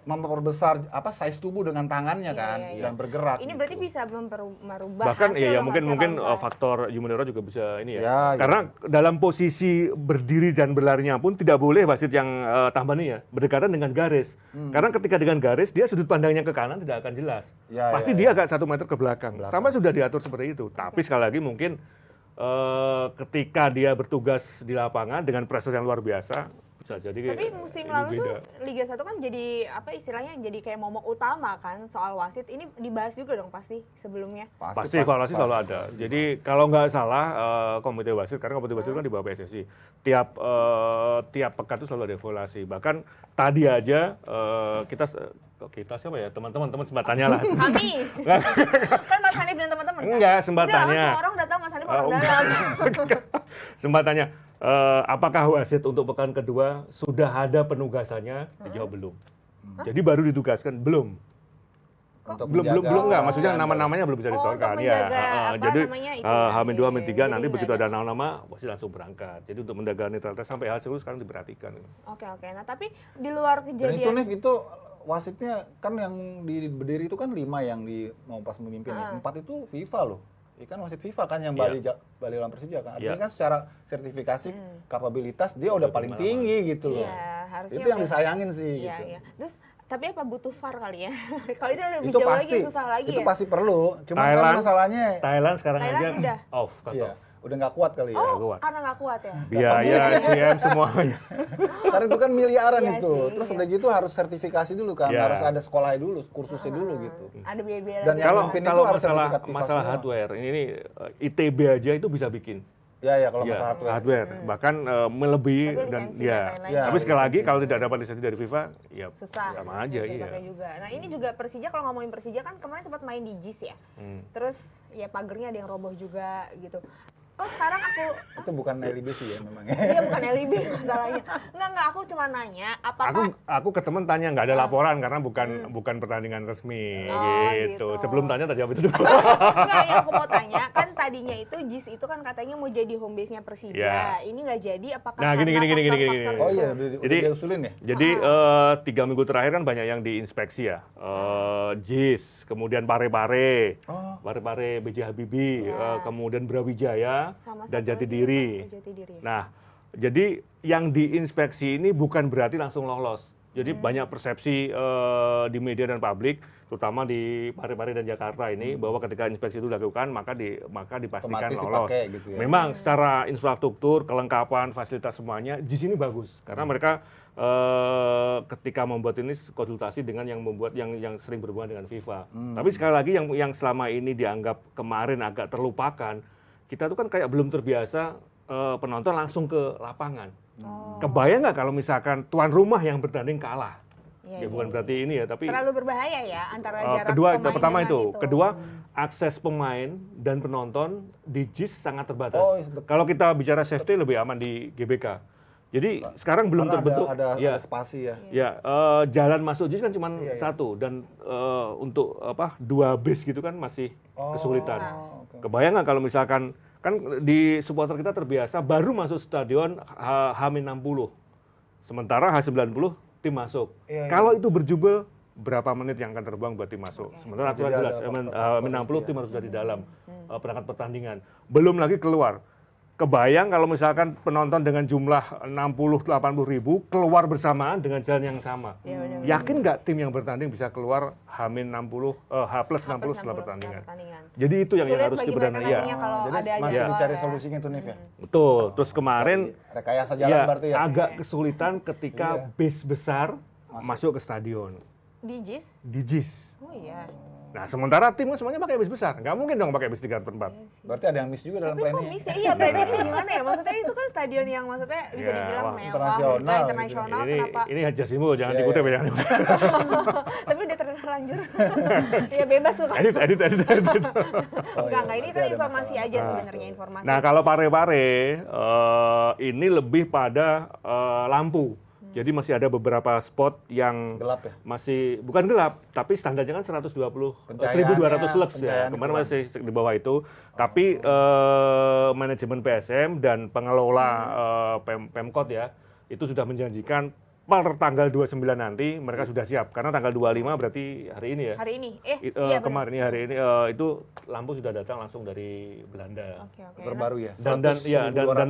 memperbesar apa size tubuh dengan tangannya Iya, kan iya, iya. dan bergerak. ini berarti gitu. bisa merubah Bahkan hasil ya dong, mungkin hasil kalau misalnya. faktor human error juga bisa ini ya. Ya, ya. Karena dalam posisi berdiri dan berlarinya pun tidak boleh wasit yang tambahan ini ya berdekatan dengan garis. Karena ketika dengan garis dia sudut pandangnya ke kanan tidak akan jelas. Ya, Pasti ya, dia agak 1 meter ke belakang. Sama sudah diatur seperti itu. Tapi sekali lagi mungkin ketika dia bertugas di lapangan dengan pressure yang luar biasa bisa jadi Tapi musim ini lalu tuh beda. Liga 1 kan jadi apa istilahnya jadi kayak momok utama kan soal wasit. Ini dibahas juga dong pasti sebelumnya. Pasti evaluasi selalu ada. Jadi kalau nggak salah komite wasit, karena komite wasit kan di bawah PSSI, tiap pekan itu selalu ada evaluasi. Bahkan tadi aja kita siapa ya teman-teman sempat tanya lah. Kami kan Mas Hanif dan teman-teman kan? Enggak, sempat Udah, tanya. semua orang udah tahu Mas Hanif orang Oh, dalam. Sempat tanya, apakah wasit untuk pekan kedua sudah ada penugasannya? Dijawab belum. Jadi baru ditugaskan belum. Untuk Belum menjaga enggak, maksudnya kasihan nama-namanya belum bisa Oh, untuk disodorkan menjaga apa jadi namanya itu ya. Hamin 2 Hamin 3 Iya, nanti jadi begitu nggak ada nama-nama wasit langsung berangkat. Jadi untuk menjaga netralitas sampai hasil itu sekarang diperhatikan. Oke. Nah tapi di luar Dan itu kejadian nih itu wasitnya kan yang di berdiri itu kan 5 yang di mau pas memimpin nih. 4 itu FIFA loh. Ikan wasit FIFA kan yang Iya. Bali Lawan Persija kan. Artinya Iya. kan secara sertifikasi kapabilitas dia udah paling dimana-mana. tinggi gitu loh. Iya, harusnya Itu yang udah- disayangin sih Iya, gitu. iya. Terus tapi apa butuh VAR kali ya? Kalau itu lebih Itu jauh pasti. lagi susah lagi Itu ya. pasti perlu. Cuma kan Thailand. masalahnya Thailand sekarang Thailand aja udah. off, cut iya, off. udah nggak kuat kali ya. Oh, kuat. karena nggak kuat ya. Biaya, SDM semuanya. Karena itu kan miliaran Iya itu. sih, Terus iya. udah gitu harus sertifikasi dulu kan, Iya. harus ada sekolahnya dulu, kursusnya dulu gitu. Ada biaya-biaya Dan lagi. yang Kalau mimpin itu kalau harus masalah sertifikat FIFA masalah semua. hardware ini ITB aja itu bisa bikin. Ya ya kalau Iya, masalah hardware. hardware. Bahkan melebihi Tapi dan lisensi ya. dan lain-lain. Ya, Tapi sekali lagi lisensi. kalau tidak dapat lisensi dari FIFA, ya Susah. sama aja Bisa iya. dipakai juga. Nah ini juga Persija, kalau ngomongin Persija kan kemarin sempat main di JIS ya. Hmm. Terus ya pagernya ada yang roboh juga gitu. kok sekarang aku Itu bukan LIB sih ya memang ya. iya bukan LIB masalahnya. Enggak, aku cuma nanya apakah Aku ke teman tanya nggak ada laporan karena bukan pertandingan resmi Oh, gitu. gitu. Sebelum tanya tadi jawab itu dulu. enggak, yang aku mau tanya kan tadinya itu JIS itu kan katanya mau jadi home base-nya Persija. Ya. Ini nggak jadi apakah Nah, gini. faktor-faktor Oh iya, itu? udah Jadi- diusulin ya? Jadi 3 minggu terakhir kan banyak yang diinspeksi ya. JIS, kemudian Parepare, Oh. Parepare B.J. Habibie, Ya. kemudian Brawijaya Sama dan satu lagi Jatidiri. apa? Jatidiri. Nah, jadi yang diinspeksi ini bukan berarti langsung lolos. Jadi banyak persepsi di media dan publik, terutama di Parepare dan Jakarta ini, bahwa ketika inspeksi itu dilakukan maka dipastikan Otomatis lolos. dipakai gitu ya. Memang secara infrastruktur, kelengkapan, fasilitas semuanya di sini bagus karena mereka ketika membuat ini konsultasi dengan yang membuat yang sering berhubungan dengan FIFA. Tapi sekali lagi yang selama ini dianggap kemarin agak terlupakan, kita tuh kan kayak belum terbiasa penonton langsung ke lapangan. Kebayang nggak kalau misalkan tuan rumah yang bertanding kalah? Iya, Ya bukan berarti ini ya, tapi terlalu berbahaya ya antara jarak kedua pemain pertama dengan itu, kedua akses pemain dan penonton di JIS sangat terbatas. Oh, iya, betul. Kalau kita bicara safety lebih aman di GBK. Jadi sekarang belum Karena terbentuk. ada Ya, spasi ya. ya jalan masuk JIS kan cuma satu dan untuk 2 base gitu kan masih kesulitan. Oke. Kebayang nggak kalau misalkan kan di supporter kita terbiasa baru masuk stadion H-60, sementara H90 tim masuk. Iya, iya. Kalau itu berjubel, berapa menit yang akan terbang buat tim masuk? Sementara aturan Jadi jelas, ada faktor-faktor H-60 itu tim ya. harus sudah di dalam perangkat pertandingan. Belum lagi keluar. Kebayang kalau misalkan penonton dengan jumlah 60-80 ribu keluar bersamaan dengan jalan yang sama. Iya, benar. Yakin nggak tim yang bertanding bisa keluar H-60 setelah pertandingan? Jadi itu yang Sulit harus bagi dibenahi. mereka Ya. nantinya kalau Jadi ada masih jadwal dicari ya. solusinya itu Nif ya. Betul. Terus kemarin Rekayasa jalan ya berarti ya. agak kesulitan ketika Iya. base besar masuk ke stadion Di JIS? di JIS. Oh iya. Nah, sementara tim kan semuanya pakai base besar. Nggak mungkin dong pakai base 3/4. Berarti ada yang miss juga dalam Tapi kok planning. miss ya? Iya, planningnya gimana ya? Maksudnya itu kan stadion yang maksudnya bisa Ya, dibilang wah, mewah, internasional ultra gitu. internasional, Ini kenapa? ini hajasimu jangan Iya, dikutip iya. ya. Jangan dikutip. Tapi udah terlanjur. Ya bebas tuh kan. Edit. Enggak, ini berarti kan ada informasi masalah. aja sebenarnya informasi. Nah, kalau Parepare ini lebih pada lampu. Jadi masih ada beberapa spot yang Gelap ya. masih bukan gelap, tapi standarnya kan 120 Pencahayaannya, 1200 lux ya. pencahayaannya Kemarin kurang. masih di bawah itu. Tapi manajemen PSM dan pengelola Pemkot ya, itu sudah menjanjikan per tanggal 29 nanti mereka sudah siap karena tanggal 25 berarti hari ini ya. Hari ini, Iya, iya benar. kemarin hari ini itu lampu sudah datang langsung dari Belanda. Oke. Terbaru ya.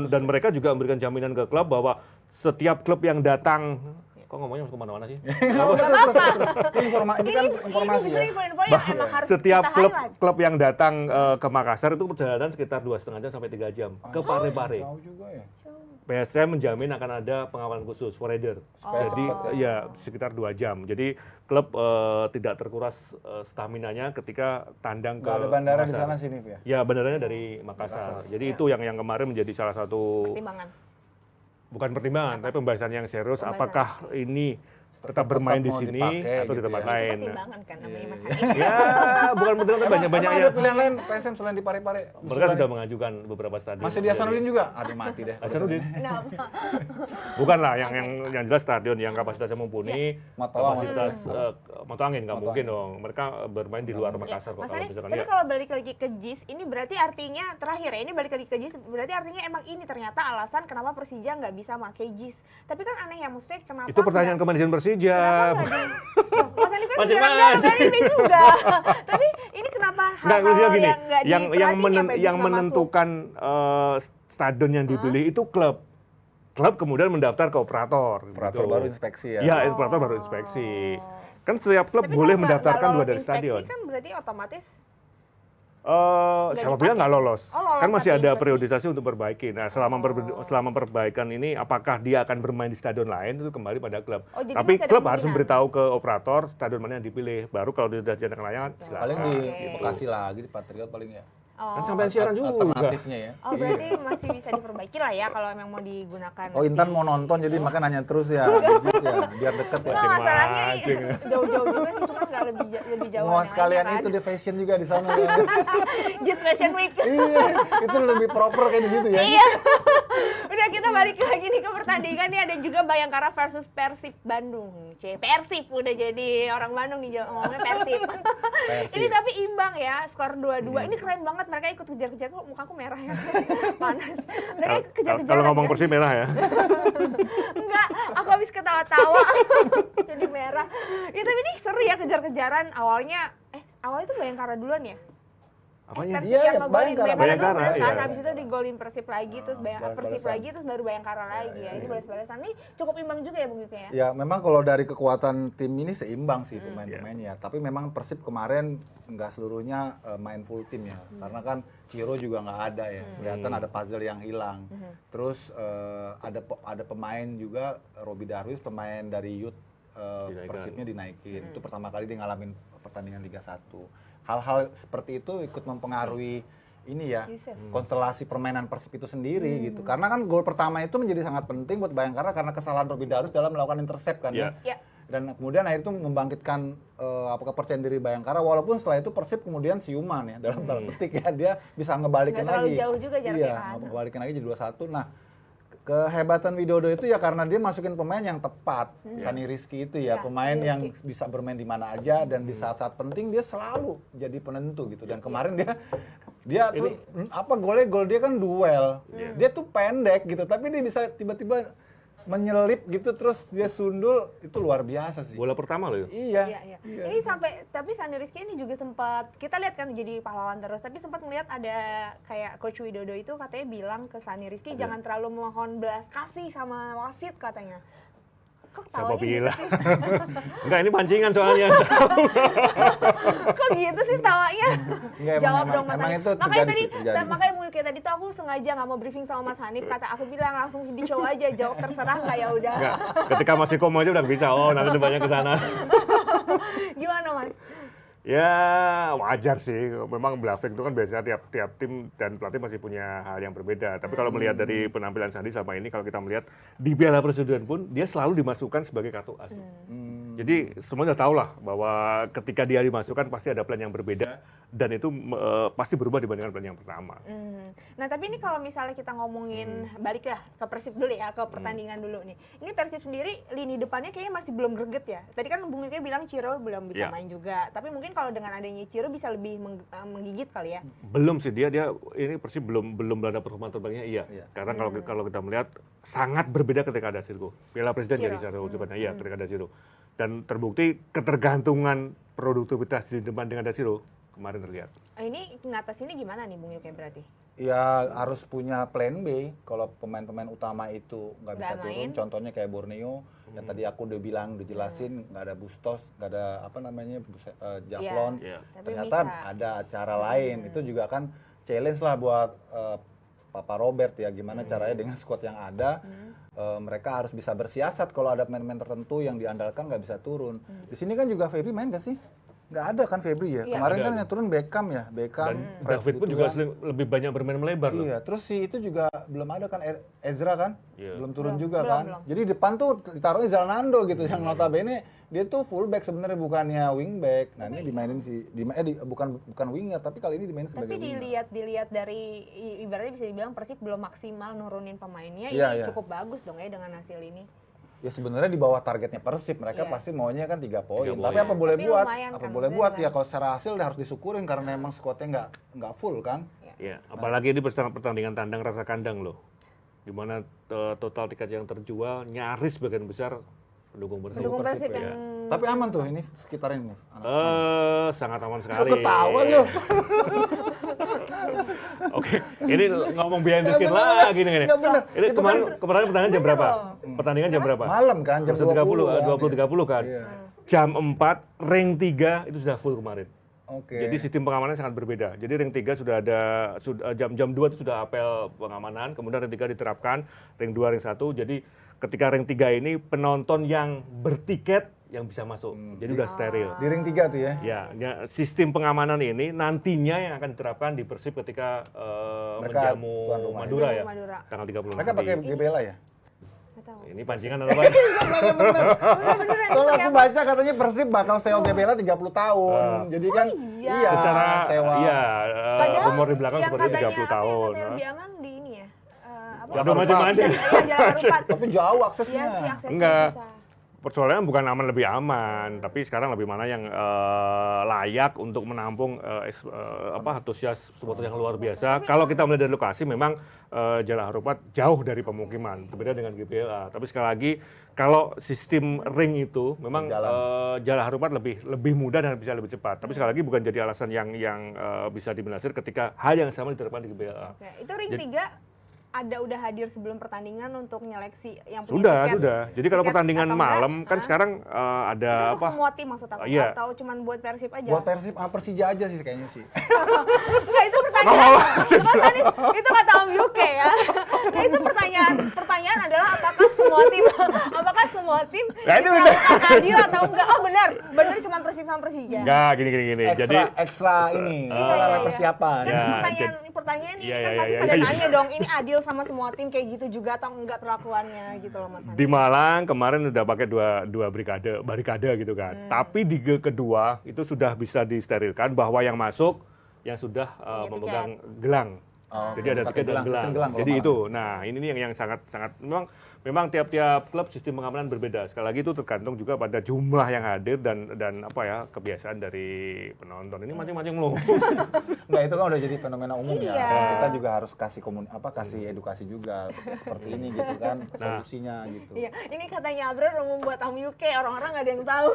Dan mereka juga memberikan jaminan ke klub bahwa setiap klub yang datang, kok ngomongnya masuk kemana-mana sih? Oh, nggak apa-apa. Ini kan informasi Ini justru ya. info-info yang emang harus Setiap kita klub highlight. klub yang datang ke Makassar itu perjalanan sekitar 2,5 jam sampai 3 jam ke Parepare. Jauh juga ya. PSM menjamin akan ada pengawalan khusus forader. Supaya Jadi cepat ya sekitar 2 jam. Jadi klub tidak terkuras staminanya ketika tandang ke Nggak ada bandara di Makassar. sana sih Nif ya. Ya bandaranya dari Makassar. Jadi itu yang kemarin menjadi salah satu Pertimbangan. bukan pertimbangan, tapi pembahasan yang serius. Pembahasan. Apakah ini tetap bermain di mau sini dipakai atau di gitu tempat ya. lain? Pertimbangan kan namanya Mas Iya, Hanif. Ya, bukan pertimbangan, tapi banyak Emang yang ada pilihan lain PSM selain di Parepare? mereka sudah mengajukan beberapa stadion. Masih di Hasanuddin juga? Aduh mati deh. Hasanuddin? Kenapa? Bukan lah, yang jelas stadion yang kapasitasnya mumpuni, Matoa, kapasitas Mata Angin nggak Mata mungkin Angin. dong. Mereka bermain di luar Makassar kok Mas kalau Hanif, misalkan tapi ya. kalau balik lagi ke JIS, ini berarti artinya terakhir ya, ini balik lagi ke JIS, berarti artinya emang ini ternyata alasan kenapa Persija nggak bisa pakai JIS. Tapi kan aneh ya, maksudnya kenapa Itu pertanyaan ke manajemen Persija. Kenapa nggak di... Loh, Mas Hanif kan Macam sekarang mana? dalam ini juga. Tapi ini kenapa Nggak, hal-hal maksudnya gini, yang nggak diperhatiin sampai yang bisa menentukan stadion yang dipilih itu klub. Klub kemudian mendaftar ke operator. Operator gitu. baru inspeksi ya. Ya, operator baru inspeksi. Kan setiap klub Tapi boleh kalau nggak mendaftarkan lolos 2 dari inspeksi stadion. kan berarti otomatis Siapa bilang nggak lolos? Oh, lolos Kan masih tapi ada inspeksi. periodisasi untuk perbaiki. Nah, selama perbaikan ini, apakah dia akan bermain di stadion lain itu kembali pada klub. Oh, jadi Tapi masih ada klub harus kemungkinan. memberitahu ke operator stadion mana yang dipilih. Baru kalau dia sudah jadi layanan, silakan. Paling di Oke. Bekasi lagi di Patriot paling ya. Kan sampai siaran juga. Alternatifnya ya. Oh berarti masih bisa diperbaiki lah ya kalau memang mau digunakan. Oh Intan mau nonton jadi makanya nanya terus ya, Jis ya, biar deket ya. Nggak, masalahnya Masing-masing. jauh-jauh juga sih, cuma nggak lebih jauh. Mau sekalian itu di fashion juga di sana ya. Just Fashion Week. Iya, itu lebih proper kayak di situ ya. Iya. Udah kita balik lagi nih ke pertandingan nih, ada juga Bayangkara versus Persib Bandung. Persib udah jadi orang Bandung nih ngomongnya Persib. Ini tapi imbang ya, skor 2-2. Ini keren banget, mereka ikut kejar-kejar. Kok mukaku merah ya? Panas. Mereka kejar-kejaran. Kalau ngomong kan? Persib merah ya. Enggak, aku habis ketawa-tawa jadi merah. Ya tapi ini seru ya kejar-kejaran. Awalnya tuh Bayangkara duluan ya? Apanya? Persib Iya, yang ngegolin Bayangkara. Bayangkara dulu Iya. kan, habis itu digolin Persib lagi, terus Persib balas-balasan. lagi, terus baru Bayangkara lagi ya. Ini balas-balasan. Ini cukup imbang juga ya Bung Yuke ya? Ya memang kalau dari kekuatan tim ini seimbang sih pemain-pemainnya. Tapi memang Persib kemarin nggak seluruhnya main full tim ya. Karena kan Ciro juga nggak ada ya. Kelihatan ada puzzle yang hilang. Terus ada pemain juga, Robi Darwis, pemain dari youth Dinaikkan. Persibnya dinaikin. Itu pertama kali dia ngalamin pertandingan Liga 1. Hal-hal seperti itu ikut mempengaruhi ini ya, Yusuf. konstelasi permainan Persib itu sendiri gitu. Karena kan gol pertama itu menjadi sangat penting buat Bayangkara karena kesalahan Robi Darus dalam melakukan intercept kan Iya. ya. Ya. Dan kemudian akhirnya itu membangkitkan kepercayaan diri Bayangkara, walaupun setelah itu Persib kemudian siuman ya dalam tanda petik ya, dia bisa ngebalikin Nggak terlalu lagi. jauh juga jaraknya Iya, kan. ngebalikin lagi jadi 2-1. Nah, kehebatan Widodo itu ya karena dia masukin pemain yang tepat. Sani Rizky itu ya, Ya, pemain Sani yang Rizky. bisa bermain di mana aja dan di saat-saat penting dia selalu jadi penentu gitu. Dan kemarin dia tuh gol dia kan duel. Dia tuh pendek gitu, tapi dia bisa tiba-tiba menyelip gitu terus dia sundul, itu luar biasa sih. Bola pertama loh. Iya. Iya. Ini sampai, tapi Sandi Rizky ini juga sempat, kita lihat kan jadi pahlawan terus, tapi sempat melihat ada kayak Coach Widodo itu katanya bilang ke Sandi Rizky jangan terlalu mohon belas kasih sama wasit katanya. Kok Siapa tawanya gitu bilang? sih? Enggak, ini pancingan soalnya. Kok gitu sih tawanya? Enggak, Jawab emang- dong Mas emang Hanif. itu Makanya terjadi tadi, sih, terjadi. makanya mungkin kayak tadi tuh aku sengaja nggak mau briefing sama Mas Hanif, kata aku bilang langsung di show aja, jawab terserah nggak ya udah. Enggak, ketika masih komo aja udah bisa. Oh, nanti depannya ke sana. Gimana Mas? Ya wajar sih, memang bluffing itu kan biasanya tiap tim dan pelatih masih punya hal yang berbeda. Tapi kalau melihat dari penampilan Sandi sama ini, kalau kita melihat di Piala Presiden pun dia selalu dimasukkan sebagai kartu as. Jadi semua udah tahu lah bahwa ketika dia dimasukkan pasti ada plan yang berbeda dan itu pasti berubah dibandingkan plan yang pertama. Nah tapi ini kalau misalnya kita ngomongin balik lah ke Persib dulu ya, ke pertandingan dulu nih. Ini Persib sendiri lini depannya kayaknya masih belum greget ya. Tadi kan Bung Yuke bilang Ciro belum bisa Ya. main juga. Tapi mungkin kalau dengan adanya Ciro bisa lebih menggigit kali ya. Belum sih dia ini Persib belum ada performa terbangnya iya. Iya. Karena kalau kita melihat sangat berbeda ketika ada Sirgo. Piala Presiden Ciro. jadi cara ucapannya iya ketika ada Siro. Dan terbukti ketergantungan produktivitas di depan dengan ada Siro kemarin terlihat. Ini ngatasinnya gimana nih Bung Yuke berarti? Ya harus punya plan B kalau pemain-pemain utama itu nggak bisa Nggak turun. main. Contohnya kayak Borneo yang tadi aku udah bilang, udah jelasin nggak ada Bustos, nggak ada Jaflon. Iya. Tapi Ternyata bisa. ada acara lain. Itu juga kan challenge lah buat Papa Robert ya, gimana caranya dengan squad yang ada mereka harus bisa bersiasat kalau ada pemain-pemain tertentu yang diandalkan nggak bisa turun. Di sini kan juga Febri main nggak sih? Nggak ada kan Febri ya? Iya. Kemarin Ada. kan yang turun Beckham ya, Beckham, Dan Fred David pun gitu juga kan. lebih banyak bermain melebar loh. Iya, terus si itu juga belum ada kan Ezra kan? Iya. Belum turun Belum, juga belum, kan? belum. Jadi depan tuh ditaruhnya Zalnando gitu yang notabene dia tuh fullback sebenarnya bukannya wingback. Nah, ini dimainin bukan winger tapi kali ini dimainin sebagai Tapi winger. dilihat dari ibaratnya bisa dibilang Persib belum maksimal nurunin pemainnya, Iya, ini iya. cukup bagus dong ya dengan hasil ini. Ya sebenarnya di bawah targetnya Persib, mereka Iya. pasti maunya kan 3 poin. 3 Tapi poin. apa boleh Tapi buat? lumayan Apa kan, boleh maksudnya buat kan. ya kalau secara hasil harus disyukurin karena memang skuadnya nggak full kan. Iya, apalagi ini pertandingan tandang rasa kandang loh. Di mana total tiket yang terjual nyaris sebagian besar pendukung Persib. Pendukung Persib ya. yang Tapi aman tuh ini sekitar ini. Sangat aman sekali. Ketawa lu. Oke, ini ngomong behind the scene lagi nih. Nggak bener. Ini Itu kemarin kan- pertandingan jam berapa? Pertandingan jam berapa? Malam kan jam 20 kan. 20.30 kan. Iya. Jam 4, ring 3 itu sudah full kemarin. Oke. Jadi sistem pengamanannya sangat berbeda. Jadi ring 3 sudah ada jam 2 itu sudah apel pengamanan, kemudian ring 3 diterapkan, ring 2, ring 1. Jadi ketika ring 3 ini penonton yang bertiket yang bisa masuk. Jadi udah steril. Di ring 3 tuh ya. Ya, sistem pengamanan ini nantinya yang akan diterapkan di Persib ketika Mereka menjamu tuan rumah. Madura ya, Menjamu Madura. tanggal 30 Mereka nanti. pakai GBLA ya? Nggak tahu. Ini pancingan atau apa? Bener-bener Soalnya aku baca katanya Persib bakal sewa GBLA 30 tahun. Jadi kan iya. Secara sewa. iya, Padahal umur di belakang yang seperti katanya 30 tahun. Yang ya. lebih aman di ini ya. Apa? Ada macam-macam. Yang Jalan Harupat. Tapi jauh Iya aksesnya. sih aksesnya Enggak. susah. Persoalannya bukan aman lebih aman, tapi sekarang lebih mana yang layak untuk menampung antusias supporter yang luar biasa. Kalau kita melihat dari lokasi, memang Jalan Harupat jauh dari pemukiman, berbeda dengan GBLA. Tapi sekali lagi, kalau sistem ring itu memang Jalan Harupat lebih mudah dan bisa lebih cepat. Tapi sekali lagi bukan jadi alasan yang bisa dimenasir ketika hal yang sama diterapkan di GBLA. Oke, itu ring 3 udah hadir sebelum pertandingan untuk nyeleksi yang punya tiket. Sudah. Jadi kalau Tiket pertandingan atau enggak? malam kan sekarang ada Itu untuk apa? semua tim maksud aku Iya. atau cuman buat Persib aja? Buat Persib, Persija aja sih kayaknya sih. Enggak, itu pertanyaan. Mas Hanif, itu kata Om Yuke ya. Nah, itu pertanyaan adalah apakah semua tim Nah, itu diperlakukan adil atau enggak? Oh benar cuma Persib sama Persija. Enggak, gini. Jadi Ekstra ini, Iya. persiapan. Kan Ya, pertanyaan ini iya, kan iya, pasti iya, pada iya. nanya dong, ini adil sama semua tim kayak gitu juga atau enggak perlakuannya gitu loh Mas Hanif. di Malang kemarin udah pakai dua barikade gitu kan. Tapi di kedua itu sudah bisa disterilkan bahwa yang masuk yang sudah Punya memegang gelang. Oh, Jadi ada pakai tiket dan sistem gelang. kalau Jadi Malang. itu. Nah, ini nih yang sangat memang tiap-tiap klub sistem pengamanan berbeda. Sekali lagi itu tergantung juga pada jumlah yang hadir dan apa ya kebiasaan dari penonton. Ini macam-macam loh. Nah itu kan udah jadi fenomena umum ya. Iya. Dan kita juga harus kasih edukasi juga seperti ini gitu kan solusinya gitu. Iya, ini katanya Abrar umum buat Om Yuke, orang-orang nggak ada yang tahu.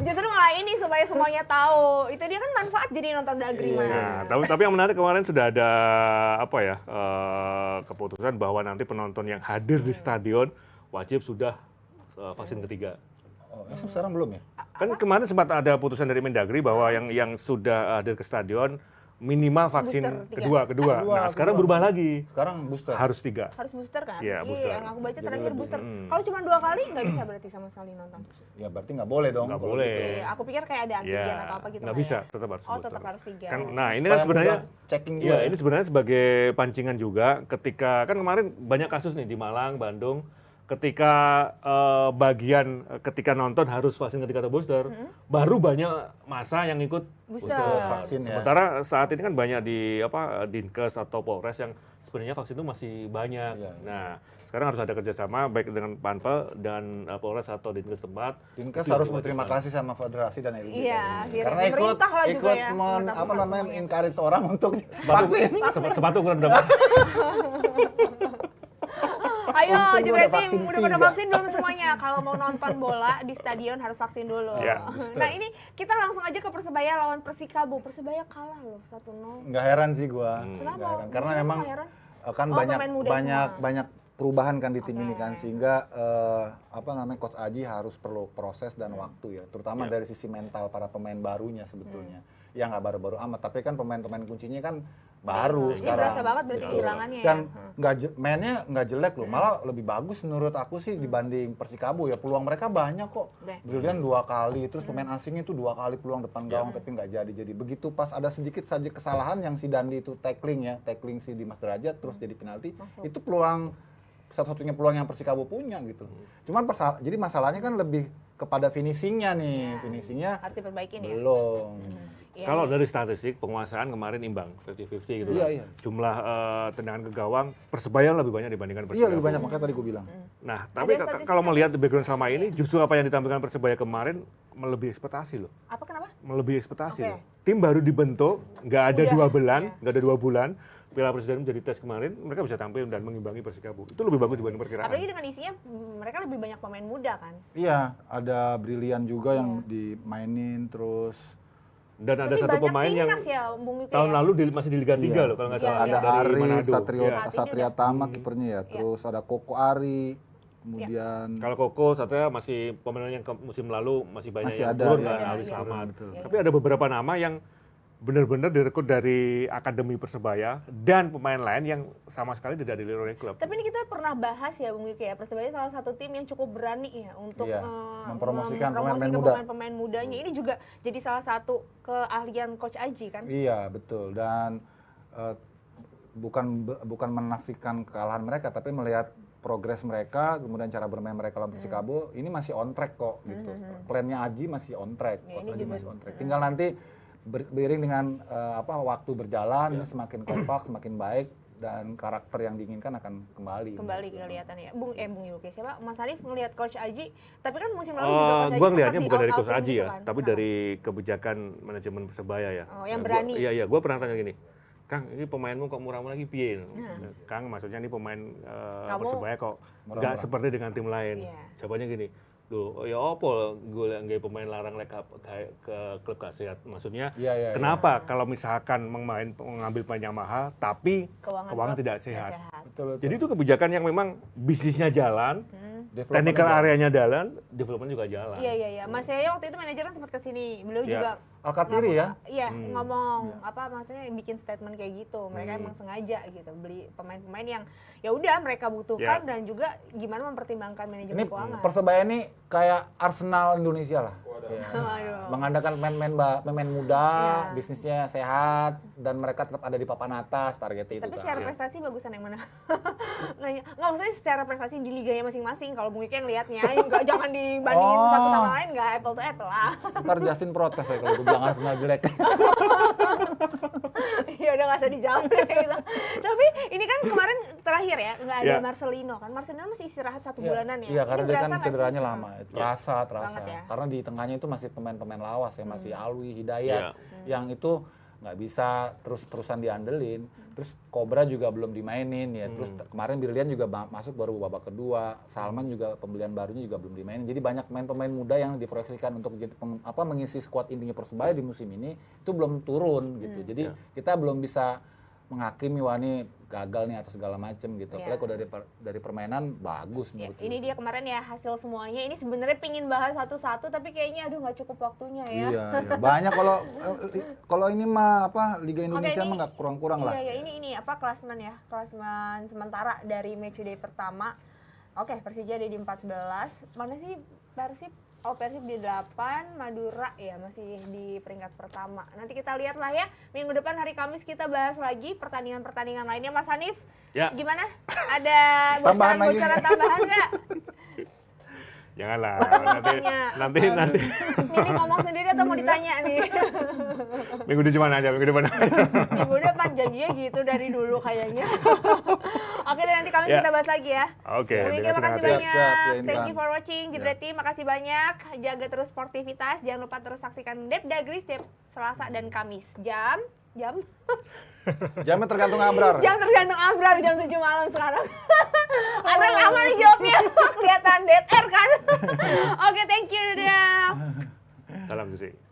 Justru malah ini supaya semuanya tahu. Itu dia kan manfaat jadi nonton Dagri Mas. Nah, tapi yang menarik kemarin sudah ada keputusan bahwa nanti penonton yang hadir di stadion wajib sudah vaksin ketiga. Oh, sekarang belum ya? Kan kemarin sempat ada putusan dari Mendagri bahwa yang sudah hadir ke stadion minimal vaksin Booster, kedua. Nah, sekarang berubah lagi. Sekarang booster. Harus 3. Harus booster kan? Iya, booster. Yang aku baca Jadi terakhir lebih. booster. Kalau cuma 2 kali nggak bisa berarti sama sekali nonton. Ya berarti nggak boleh dong. Nggak kalau boleh. gitu. Iya, aku pikir kayak ada antigen atau apa gitu. Nggak lah bisa, ya. tetap harus Oh, booster. tetap harus 3. Kan, nah, ini Supaya kan sebenarnya mudah checking iya, juga ya. ini sebenarnya sebagai pancingan juga ketika kan kemarin banyak kasus nih di Malang, Bandung ketika ketika nonton harus vaksin ketika atau booster, baru banyak masa yang ikut Booster. vaksin ya. Sementara saat ini kan banyak di Dinkes atau Polres yang sebenarnya vaksin itu masih banyak. Iya. Nah, sekarang harus ada kerjasama baik dengan Panpel dan Polres atau Dinkes tempat. Dinkes Itu harus diwajibkan. berterima kasih sama federasi dan LIB. Iya, Karena ikut pemerintah lah juga ya, pemerintah apa pusat namanya semuanya. encourage orang untuk vaksin. Sepatu ukuran berapa? Ayo, Untung gua udah Jebret vaksin Team, udah pada 3. vaksin belum semuanya? Kalau mau nonton bola di stadion harus vaksin dulu. Ya, Nah ini kita langsung aja ke Persebaya lawan Persikabo. Persebaya kalah loh 1-0. Nggak heran sih gua. Kenapa? Nggak heran. Karena Kenapa memang nggak heran? kan Oh, banyak pemain muda semua. banyak perubahan kan di tim Oke. ini kan sehingga Coach Aji harus perlu proses dan waktu ya, terutama dari sisi mental para pemain barunya sebetulnya. Ya nggak baru-baru amat, tapi kan pemain-pemain kuncinya kan baru Ini sekarang. berasa banget berarti Gitu. kehilangannya Dan ya. mainnya nggak jelek loh, malah lebih bagus menurut aku sih dibanding Persikabo ya. Peluang mereka banyak kok. Oke. Brilian 2 kali, terus pemain asing itu 2 kali peluang depan gawang tapi nggak jadi. Jadi begitu pas ada sedikit saja kesalahan yang si Dandi itu tackling si Dimas Derajat terus jadi penalti, Masuk. itu peluang satu-satunya peluang yang Persikabo punya gitu. Cuman jadi masalahnya kan lebih kepada finishingnya nih, finishingnya Harus diperbaikin ya. belum. Iya, Kalau iya. dari statistik penguasaan kemarin imbang 50-50 gitu. Iya, kan. iya. Jumlah tendangan ke gawang Persebaya lebih banyak dibandingkan Persikabo. Iya lebih banyak, makanya tadi gue bilang. Nah, tapi Ada statistik kalau melihat background selama ini justru apa yang ditampilkan Persebaya kemarin melebihi ekspektasi loh. Apa kenapa? Melebihi ekspektasi Oke. loh. Tim baru dibentuk, nggak ada Udah, 2 bulan, iya. nggak ada 2 bulan. Piala Presiden menjadi tes kemarin, mereka bisa tampil dan mengimbangi Persikabo. Itu lebih bagus dibanding perkiraan. Apalagi dengan isinya mereka lebih banyak pemain muda kan. Iya, ada Brilian juga yang dimainin terus. Dan ada Lebih satu banyak pemain yang timnas ya, Bung Yuke tahun ya. lalu masih di Liga 3 Iya. loh kalau nggak Iya, salah. Ada dari Ari, Manado. Satrio, Iya. Saat ini Satria udah. Tama kipernya ya. Terus ada Koko Ari, kemudian Kalau Koko, Satria masih pemain yang musim lalu masih banyak Masih yang ada, turun ya, kan, masih Alwi turun, Slamet. betul. Tapi ada beberapa nama yang benar-benar direkrut dari akademi Persebaya dan pemain lain yang sama sekali tidak dilirik oleh klub. Tapi ini kita pernah bahas ya Bung Yuki ya, Persebaya salah satu tim yang cukup berani ya untuk Iya, mempromosikan pemain-pemain muda. pemain-pemain mudanya. Ini juga jadi salah satu keahlian Coach Aji kan? Iya, betul. Dan bukan menafikan kekalahan mereka, tapi melihat progres mereka, kemudian cara bermain mereka lawan Persikabo, ini masih on track kok gitu. Plannya Aji masih on track, Ya, Coach ini Aji juga- masih on track. Tinggal nanti beriring dengan waktu berjalan, ini semakin kompak, semakin baik, dan karakter yang diinginkan akan kembali. Kelihatan ya. Bung Yuki siapa? Mas Arif ngelihat Coach Aji, tapi kan musim lalu juga Coach Aji Gue sempat ngelihatnya bukan dari di-out-outin Coach Aji gitu ya, kan. tapi Nah. dari kebijakan manajemen Persebaya ya. Oh, yang Nah, berani. Iya, gue pernah tanya gini, Kang, ini pemainmu kok murah-murah lagi piye? Kang, maksudnya ini pemain Kamu Persebaya kok murah-murah. nggak seperti dengan tim lain. Iya. Jawabannya gini, duh, ya apa gue nggak pemain larang lek ke klub gak sehat. Maksudnya, Iya. kenapa kalau misalkan mengambil pemain yang mahal, tapi keuangan klub tidak sehat. Betul. Jadi itu kebijakan yang memang bisnisnya jalan, Development technical aja. areanya jalan, development juga jalan. Iya. Mas Yaya waktu itu manajer kan sempat kesini. Beliau Iya. juga Alkatiri ya. Iya, ngomong apa maksudnya bikin statement kayak gitu. Mereka emang sengaja gitu beli pemain-pemain yang ya udah mereka butuhkan dan juga gimana mempertimbangkan Ini manajemen keuangan. Persebaya ini kayak Arsenal Indonesia lah. Ya. Waduh. Mengandalkan pemain muda, Iya. bisnisnya sehat, dan mereka tetap ada di papan atas, targetnya itu Tapi kan. secara prestasi bagusan yang mana? Nggak maksudnya secara prestasi di liganya masing-masing. Kalau Bung Yuki yang lihatnya, enggak jangan dibandingin Oh. satu sama lain, enggak apple to apple lah. Ntar Justin protes ya kalau gue bilang Arsenal jelek. Ya udah nggak usah dijawab deh gitu. Tapi ini kan kemarin terakhir ya, nggak ada Ya. Marcelino kan. Marcelino masih istirahat 1 bulanan ya. Iya, karena Ini dia berasa kan nggak sih? cederanya lama. Terasa. Banget ya. Karena di tengahnya itu masih pemain-pemain lawas ya, masih Alwi, Hidayat, yang itu nggak bisa terus-terusan diandelin. Terus Cobra juga belum dimainin ya. Terus kemarin Brilian juga masuk baru babak kedua. Salman juga pembelian barunya juga belum dimainin. Jadi banyak pemain muda yang diproyeksikan untuk mengisi skuad intinya Persebaya di musim ini itu belum turun gitu. Jadi kita belum bisa menghakimi wah ini gagal nih atau segala macem gitu. Iya. Apalagi kalau dari permainan bagus Ya, menurut ini gue. dia kemarin ya hasil semuanya. Ini sebenarnya pingin bahas satu-satu tapi kayaknya aduh nggak cukup waktunya ya. Iya. Banyak kalau ini mah Liga Indonesia ini- mah nggak kurang-kurang lah. Iya, ini apa klasemen ya, klasemen sementara dari matchday pertama. Oke, Persija ada di 14. Mana sih Persib? Oh, Persib di 8, Madura ya masih di peringkat pertama. Nanti kita lihat lah ya, minggu depan hari Kamis kita bahas lagi pertandingan-pertandingan lainnya. Mas Hanif, Ya. gimana? Ada Tambahan lagi. bocoran tambahan nggak? Janganlah, Tanya. nanti Milih ngomong sendiri atau mau ditanya nih? minggu depan aja. Minggu depan janjinya gitu dari dulu kayaknya. Oke, dan nanti Kamis Ya. kita bahas lagi ya. Oke, Bung Yuki, dengan makasih senang hati. banyak. Siap, ya, Thank Intan. you for watching. Jebret Team, makasih banyak. Jaga terus sportivitas. Jangan lupa terus saksikan Dep Dagri setiap Selasa dan Kamis. Jam Jamnya tergantung Abrar. tergantung Abrar jam 7 malam sekarang. Abrar lama nih jawabnya. Kelihatan dead air kan. Oke, thank you. Dadah. Salam Susi.